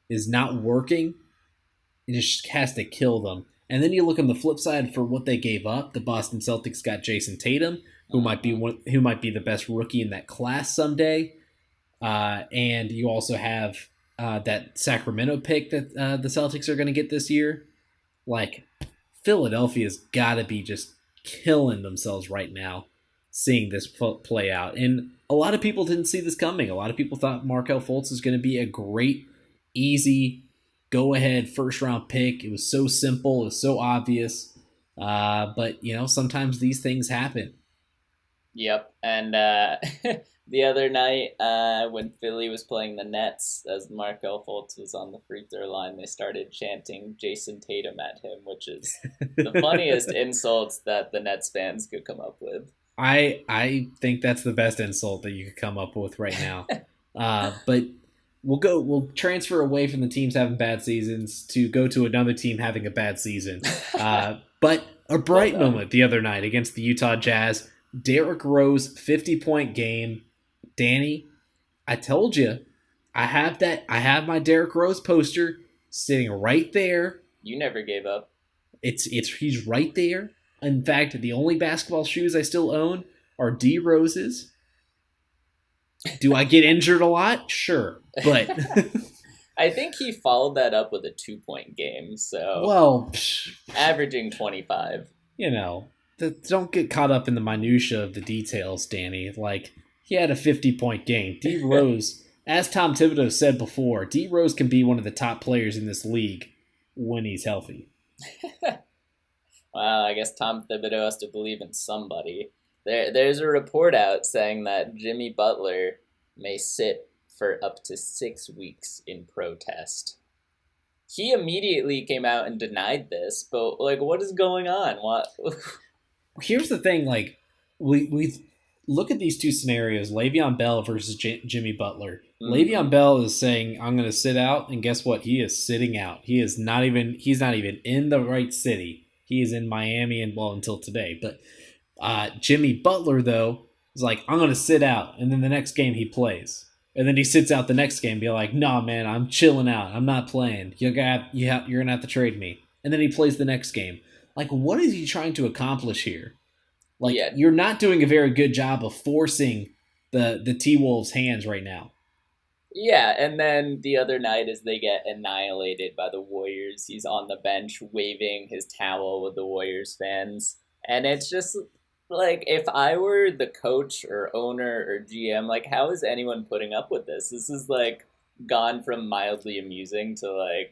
is not working. It just has to kill them. And then you look on the flip side for what they gave up. The Boston Celtics got Jason Tatum, who might be the best rookie in that class someday. And you also have that Sacramento pick that the Celtics are going to get this year. Like, Philadelphia's got to be just killing themselves right now seeing this play out. And a lot of people didn't see this coming. A lot of people thought Markel Fultz was going to be a great, easy, go-ahead first-round pick. It was so simple. It was so obvious. But, sometimes these things happen. Yep. And the other night when Philly was playing the Nets, as Markel Fultz was on the free throw line, they started chanting Jason Tatum at him, which is the funniest insults that the Nets fans could come up with. I think that's the best insult that you could come up with right now. But we'll transfer away from the teams having bad seasons to go to another team having a bad season. But a bright moment the other night against the Utah Jazz. Derrick Rose, 50-point game. Danny, I told you, I have my Derrick Rose poster sitting right there. You never gave up. He's right there. In fact, the only basketball shoes I still own are D Rose's. Do I get injured a lot? Sure, but I think he followed that up with a 2-point game. So averaging 25. Don't get caught up in the minutia of the details, Danny. Like, he had a 50-point game. D Rose, as Tom Thibodeau said before, D Rose can be one of the top players in this league when he's healthy. Wow, I guess Tom Thibodeau has to believe in somebody. There's a report out saying that Jimmy Butler may sit for up to 6 weeks in protest. He immediately came out and denied this, but, what is going on? What? Here's the thing, we look at these two scenarios, Le'Veon Bell versus Jimmy Butler. Mm-hmm. Le'Veon Bell is saying, I'm going to sit out, and guess what? He is sitting out. He's not even in the right city. He is in Miami, until today. But Jimmy Butler, though, is like, I'm going to sit out, and then the next game he plays. And then he sits out the next game, be like, nah, man, I'm chilling out. I'm not playing. You're going to have to trade me. And then he plays the next game. What is he trying to accomplish here? You're not doing a very good job of forcing the T-Wolves' hands right now. Yeah, and then the other night as they get annihilated by the Warriors, he's on the bench waving his towel with the Warriors fans. And it's just, if I were the coach or owner or GM, how is anyone putting up with this? This is, gone from mildly amusing to,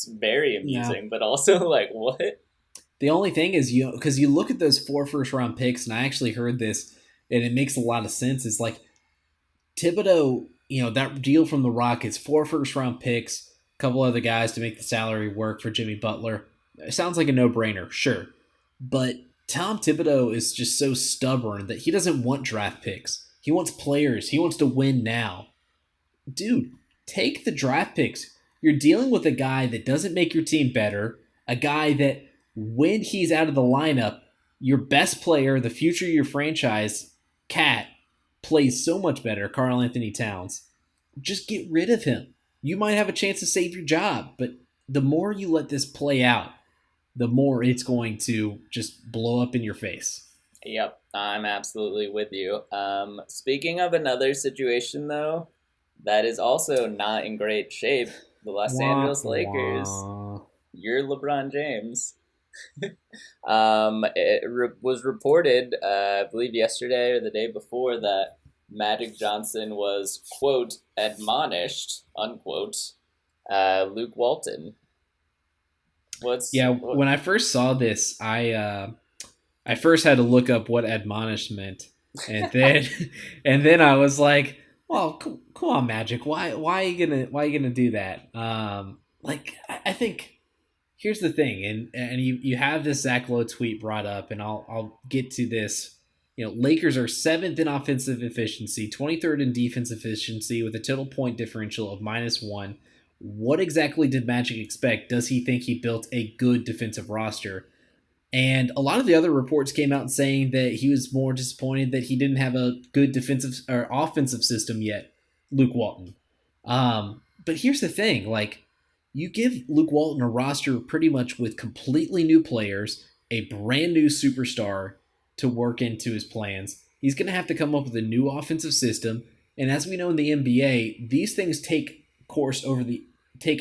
very amusing, but also, what? The only thing is, because you look at those 4 first-round picks, and I actually heard this, and it makes a lot of sense. It's Thibodeau, that deal from the Rockets, 4 first-round picks, a couple other guys to make the salary work for Jimmy Butler. It sounds like a no-brainer, sure. But Tom Thibodeau is just so stubborn that he doesn't want draft picks. He wants players. He wants to win now. Dude, take the draft picks. You're dealing with a guy that doesn't make your team better, a guy that when he's out of the lineup, your best player, the future of your franchise, Cat, plays so much better, Karl Anthony Towns. Just get rid of him. You might have a chance to save your job, but the more you let this play out, the more it's going to just blow up in your face. Yep, I'm absolutely with you. Speaking of another situation, though, that is also not in great shape, the Los Angeles Lakers. You're LeBron James. Was reported, I believe yesterday or the day before, that Magic Johnson was, quote, admonished, unquote, Luke Walton. Yeah, What? when I first saw this, I first had to look up what admonished meant, and then and then I was like, "Well, come on, Magic, why are you gonna do that?" Like I think here's the thing, and you have this Zach Lowe tweet brought up, and I'll get to this. You know, Lakers are seventh in offensive efficiency, 23rd in defensive efficiency, with a total point differential of -1. What exactly did Magic expect? Does he think he built a good defensive roster? And a lot of the other reports came out saying that he was more disappointed that he didn't have a good defensive or offensive system yet, Luke Walton. But here's the thing, like, you give Luke Walton a roster pretty much with completely new players, a brand new superstar to work into his plans. He's going to have to come up with a new offensive system. And as we know in the NBA, these things take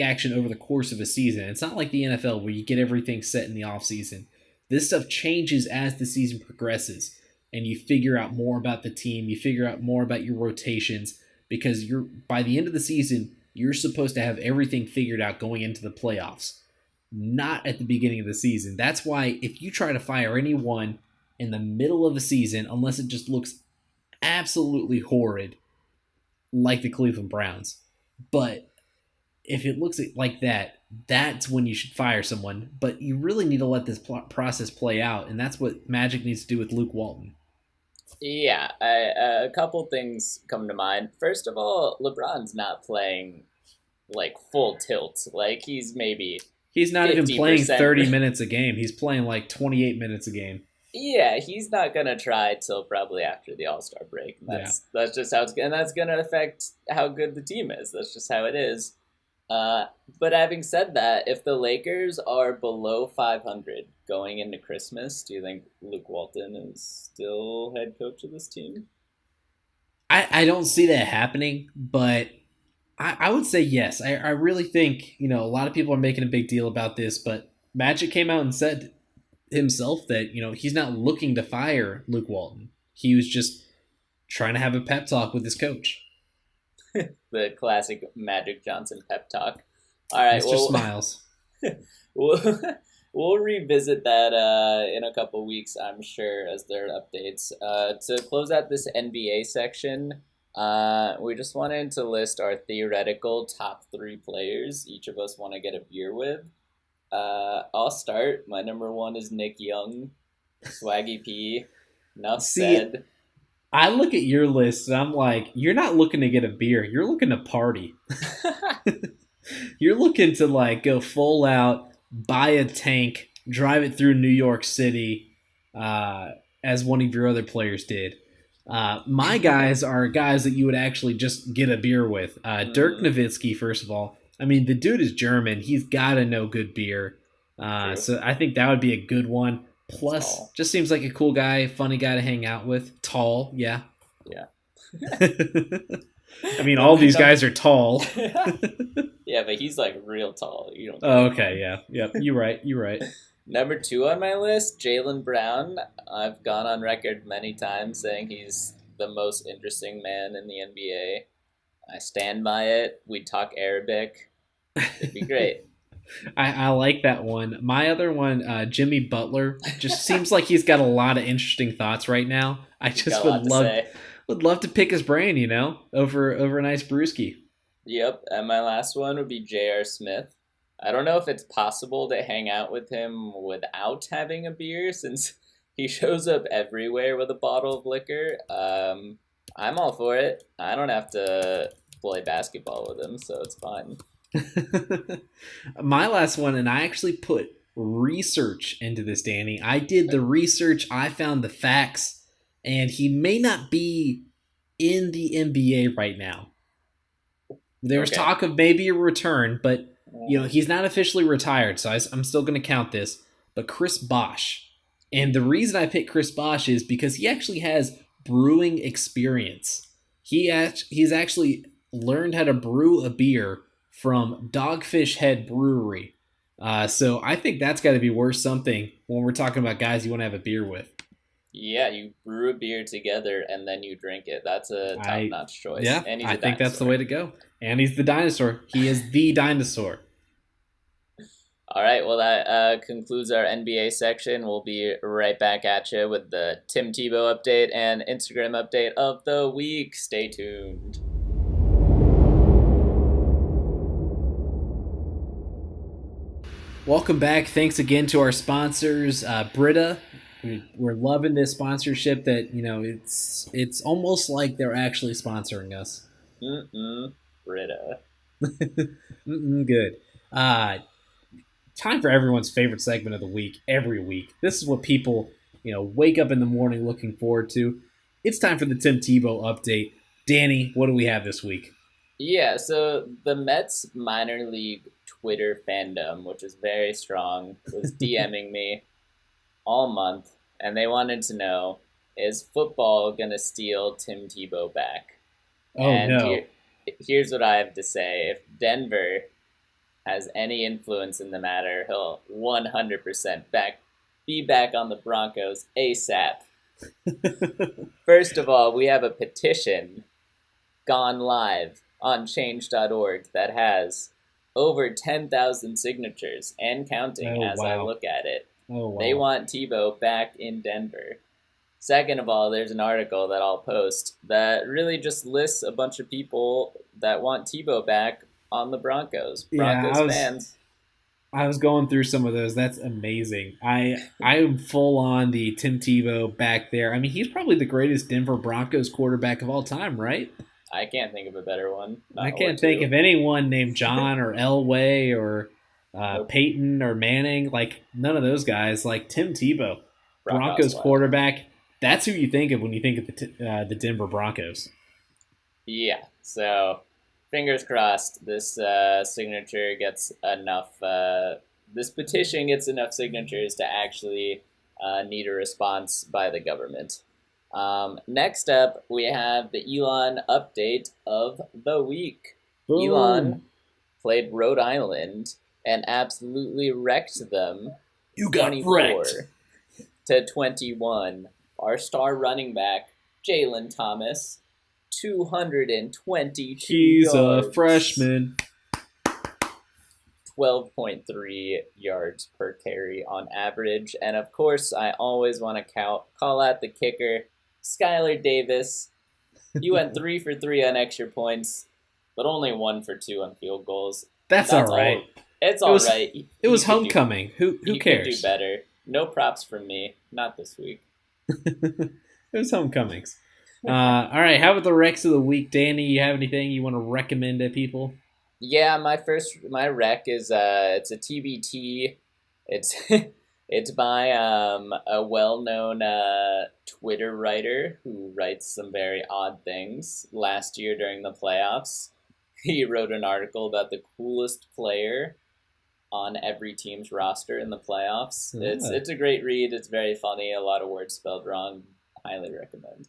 action over the course of a season. It's not like the NFL where you get everything set in the offseason. This stuff changes as the season progresses, and you figure out more about the team, you figure out more about your rotations, because you're by the end of the season, you're supposed to have everything figured out going into the playoffs, not at the beginning of the season. That's why if you try to fire anyone in the middle of the season, unless it just looks absolutely horrid, like the Cleveland Browns, but if it looks like that, that's when you should fire someone. But you really need to let this process play out, and that's what Magic needs to do with Luke Walton. Yeah, a couple things come to mind. First of all, LeBron's not playing like full tilt. Like he's maybe He's not even playing 50%. 30 minutes a game. He's playing like 28 minutes a game. Yeah, he's not gonna try till probably after the All-Star break. That's just how it's, and that's gonna affect how good the team is. That's just how it is. But having said that, if the Lakers are below 500 going into Christmas, do you think Luke Walton is still head coach of this team? I don't see that happening, but I would say yes. I really think, a lot of people are making a big deal about this, but Magic came out and said himself that, he's not looking to fire Luke Walton. He was just trying to have a pep talk with his coach. The classic Magic Johnson pep talk. All right, Mr. Smiles. we'll, we'll revisit that in a couple weeks, I'm sure, as there are updates. To close out this NBA section, we just wanted to list our theoretical top 3 players each of us want to get a beer with. I'll start. My number 1 is Nick Young, Swaggy P. Enough said. I look at your list and I'm like, you're not looking to get a beer. You're looking to party. You're looking to go full out, buy a tank, drive it through New York City, as one of your other players did. My guys are guys that you would actually just get a beer with. Dirk Nowitzki, first of all. I mean, the dude is German. He's got to know good beer. So I think that would be a good one. Plus, just seems like a cool guy, funny guy to hang out with. Tall, yeah. Yeah. I mean, all these guys are tall. Yeah, but he's real tall. You don't. Oh, okay, yeah. Yep, you're right. Number 2 on my list, Jaylen Brown. I've gone on record many times saying he's the most interesting man in the NBA. I stand by it. We talk Arabic. It'd be great. I like that one. My other one, Jimmy Butler, just seems like he's got a lot of interesting thoughts right now. I just would love to pick his brain, over a nice brewski. Yep, and my last one would be J.R. Smith. I don't know if it's possible to hang out with him without having a beer, since he shows up everywhere with a bottle of liquor. I'm all for it. I don't have to play basketball with him, so it's fine. My last one, and I actually put research into this, Danny. I did the research, I found the facts, and he may not be in the NBA right now. There's talk of maybe a return, but he's not officially retired, so I'm still going to count this. But Chris Bosh. And the reason I picked Chris Bosh is because he actually has brewing experience. He's actually learned how to brew a beer from Dogfish Head Brewery. So I think that's got to be worth something when we're talking about guys you want to have a beer with. Yeah, you brew a beer together and then you drink it. That's a top-notch choice. Yeah, And he's I a think that's the dinosaur. way to go. And he's the dinosaur. He is the dinosaur. All right, well, that concludes our NBA section. We'll be right back at you with the Tim Tebow update and Instagram update of the week. Stay tuned. Welcome back. Thanks again to our sponsors, Brita. We're loving this sponsorship. That it's almost like they're actually sponsoring us. Brita. Good. Time for everyone's favorite segment of the week. Every week, this is what people wake up in the morning looking forward to. It's time for the Tim Tebow update. Danny, what do we have this week? Yeah, so the Mets minor league Twitter fandom, which is very strong, was DMing me all month, and they wanted to know, is football going to steal Tim Tebow back? Oh, and no. Here's what I have to say. If Denver has any influence in the matter, he'll 100% be back on the Broncos ASAP. First of all, we have a petition gone live on change.org that has over 10,000 signatures and counting I look at it. Oh, wow. They want Tebow back in Denver. Second of all, there's an article that I'll post that really just lists a bunch of people that want Tebow back on the Broncos. Fans. I was going through some of those. That's amazing. I'm full on the Tim Tebow back there. I mean, he's probably the greatest Denver Broncos quarterback of all time, right? I can't think of a better one. I can't think of anyone named John or Elway or Peyton or Manning. Like, none of those guys. Like, Tim Tebow, Broncos quarterback. That's who you think of when you think of the Denver Broncos. Yeah, so fingers crossed this signature gets enough, this petition gets enough signatures to actually need a response by the government. Next up, we have the Elon update of the week. Boom. Elon played Rhode Island and absolutely wrecked them. You got wrecked. 24-21. Our star running back, Jalen Thomas, 222 He's yards. a freshman. 12.3 yards per carry on average. And of course, I always want to call out the kicker, Skylar Davis. He went 3 for 3 on extra points, but only 1 for 2 on field goals. That's all right. It's all right. It was homecoming. Who cares? He could do better. No props from me. Not this week. It was homecomings. All right. How about the Recs of the week, Danny? You have anything you want to recommend to people? Yeah, my rec is it's a TBT. It's by a well-known Twitter writer who writes some very odd things. Last year during the playoffs, he wrote an article about the coolest player on every team's roster in the playoffs. Yeah. It's a great read. It's very funny. A lot of words spelled wrong. Highly recommend.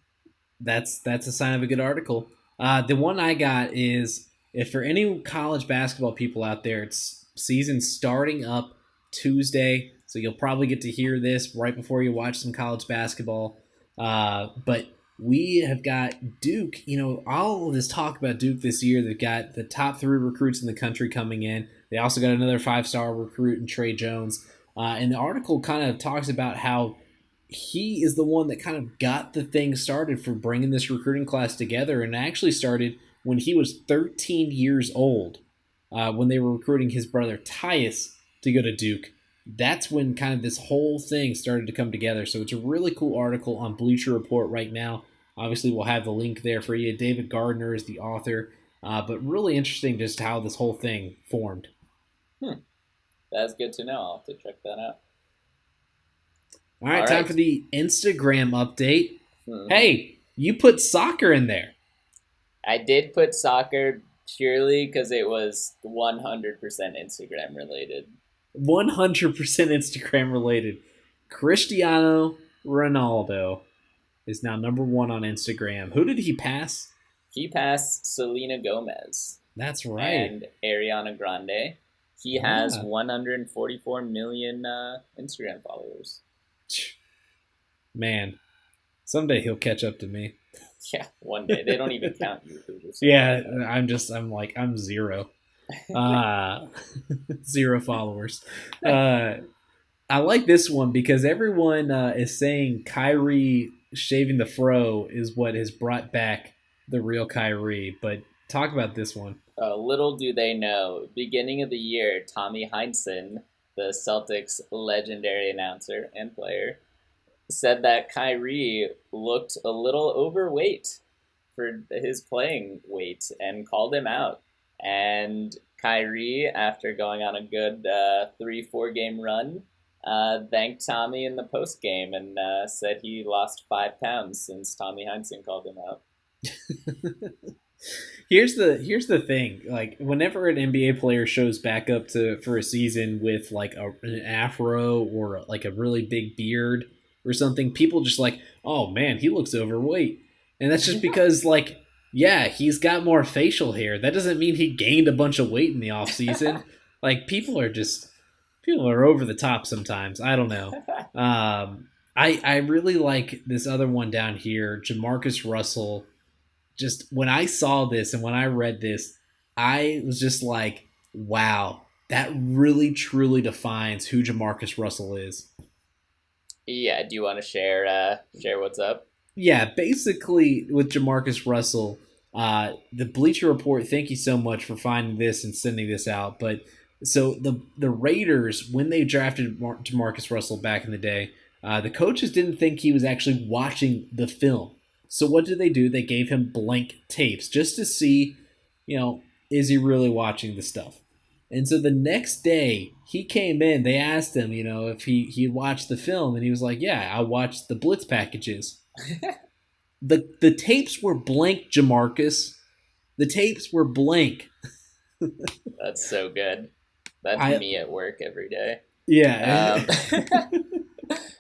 That's a sign of a good article. The one I got is, if for any college basketball people out there, it's season starting up Tuesday, so you'll probably get to hear this right before you watch some college basketball. But we have got Duke. All of this talk about Duke this year. They've got the top 3 recruits in the country coming in. They also got another 5-star recruit in Trey Jones. And the article kind of talks about how he is the one that kind of got the thing started for bringing this recruiting class together, and it actually started when he was 13 years old, when they were recruiting his brother Tyus to go to Duke. That's when kind of this whole thing started to come together. So it's a really cool article on Bleacher Report right now. Obviously, we'll have the link there for you. David Gardner is the author, but really interesting just how this whole thing formed. That's good to know. I'll have to check that out. All right, time for the Instagram update. Hey, you put soccer in there. I did put soccer purely because it was 100% Instagram related. 100% Instagram related. Cristiano Ronaldo is now number 1 on Instagram. Who did he pass? He passed Selena Gomez. That's right. And Ariana Grande. He has 144 million Instagram followers. Man, someday he'll catch up to me. Yeah, one day. They don't even count YouTubers. Yeah, I'm zero. 0 followers. I like this one because everyone is saying Kyrie shaving the fro is what has brought back the real Kyrie. But talk about this one. Little do they know, beginning of the year, Tommy Heinsohn, the Celtics legendary announcer and player, said that Kyrie looked a little overweight for his playing weight and called him out. And Kyrie, after going on a good 3-4 game run, thanked Tommy in the post game and said he lost 5 pounds since Tommy Heinsohn called him out. Here's the thing. Like, whenever an NBA player shows back up for a season with like an afro or like a really big beard or something, people just like, oh man, he looks overweight. And that's just because, like, yeah, he's got more facial hair. That doesn't mean he gained a bunch of weight in the off season. Like, people are over the top sometimes. I don't know. I really like this other one down here, Jamarcus Russell. Just when I saw this and when I read this, I was just like, wow, that really truly defines who Jamarcus Russell is. Yeah, do you want to share what's up? Yeah, basically with Jamarcus Russell, the Bleacher Report, thank you so much for finding this and sending this out. But so the Raiders, when they drafted Jamarcus Russell back in the day, the coaches didn't think he was actually watching the film. So what did they do? They gave him blank tapes just to see, is he really watching the stuff? And so the next day he came in, they asked him, if he watched the film, and he was like, yeah, I watched the blitz packages. The tapes were blank, Jamarcus. The tapes were blank. That's so good. That's me at work every day. Yeah.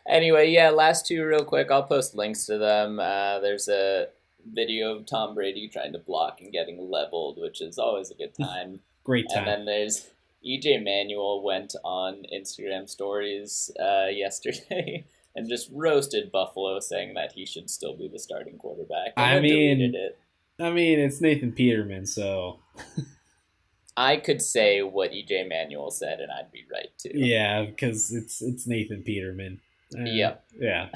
Anyway, yeah, last two real quick. I'll post links to them. There's a video of Tom Brady trying to block and getting leveled, which is always a good time. Great time. And then there's EJ Manuel went on Instagram stories yesterday and just roasted Buffalo, saying that he should still be the starting quarterback. And deleted it. I mean, it's Nathan Peterman, so... I could say what EJ Manuel said, and I'd be right, too. Yeah, because it's Nathan Peterman. Yep. Yeah.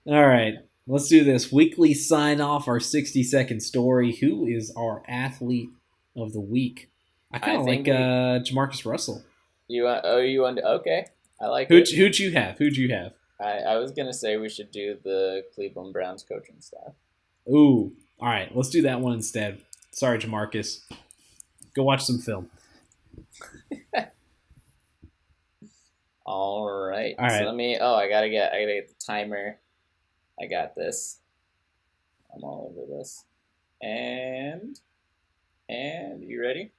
All right, let's do this. Weekly sign-off, our 60-second story. Who is our athlete of the week? I kind of like Jamarcus Russell. Okay. I like it. Who'd you have? I was going to say we should do the Cleveland Browns coaching staff. Ooh. All right, let's do that one instead. Sorry, Jamarcus. Go watch some film. All right. So I gotta get the timer. I got this. I'm all over this. And you ready?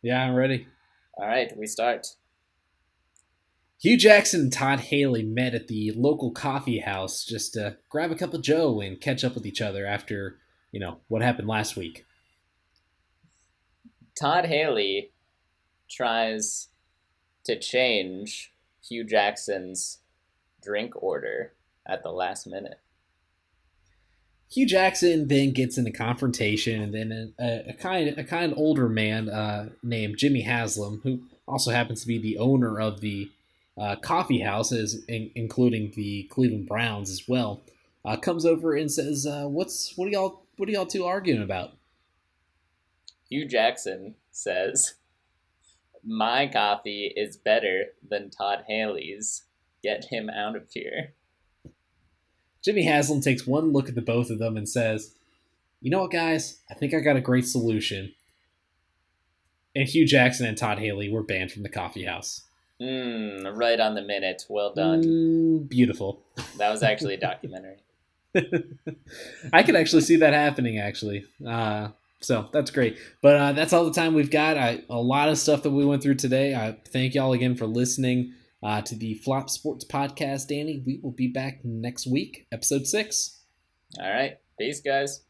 Yeah, I'm ready. All right, we start. Hugh Jackson and Todd Haley met at the local coffee house just to grab a cup of joe and catch up with each other after, what happened last week. Todd Haley tries to change Hugh Jackson's drink order at the last minute. Hugh Jackson then gets in a confrontation, and then a kind of older man named Jimmy Haslam, who also happens to be the owner of the coffee house, including the Cleveland Browns as well, comes over and says, "What are y'all two arguing about?" Hugh Jackson says, "My coffee is better than Todd Haley's. Get him out of here." Jimmy Haslam takes one look at the both of them and says, "You know what, guys? I think I got a great solution." And Hugh Jackson and Todd Haley were banned from the coffee house. Right on the minute. Well done. Beautiful. That was actually a documentary. I could actually see that happening, actually. So that's great. But that's all the time we've got. A lot of stuff that we went through today. I thank y'all again for listening to the Flop Sports Podcast, Danny. We will be back next week, episode 6. All right. Peace, guys.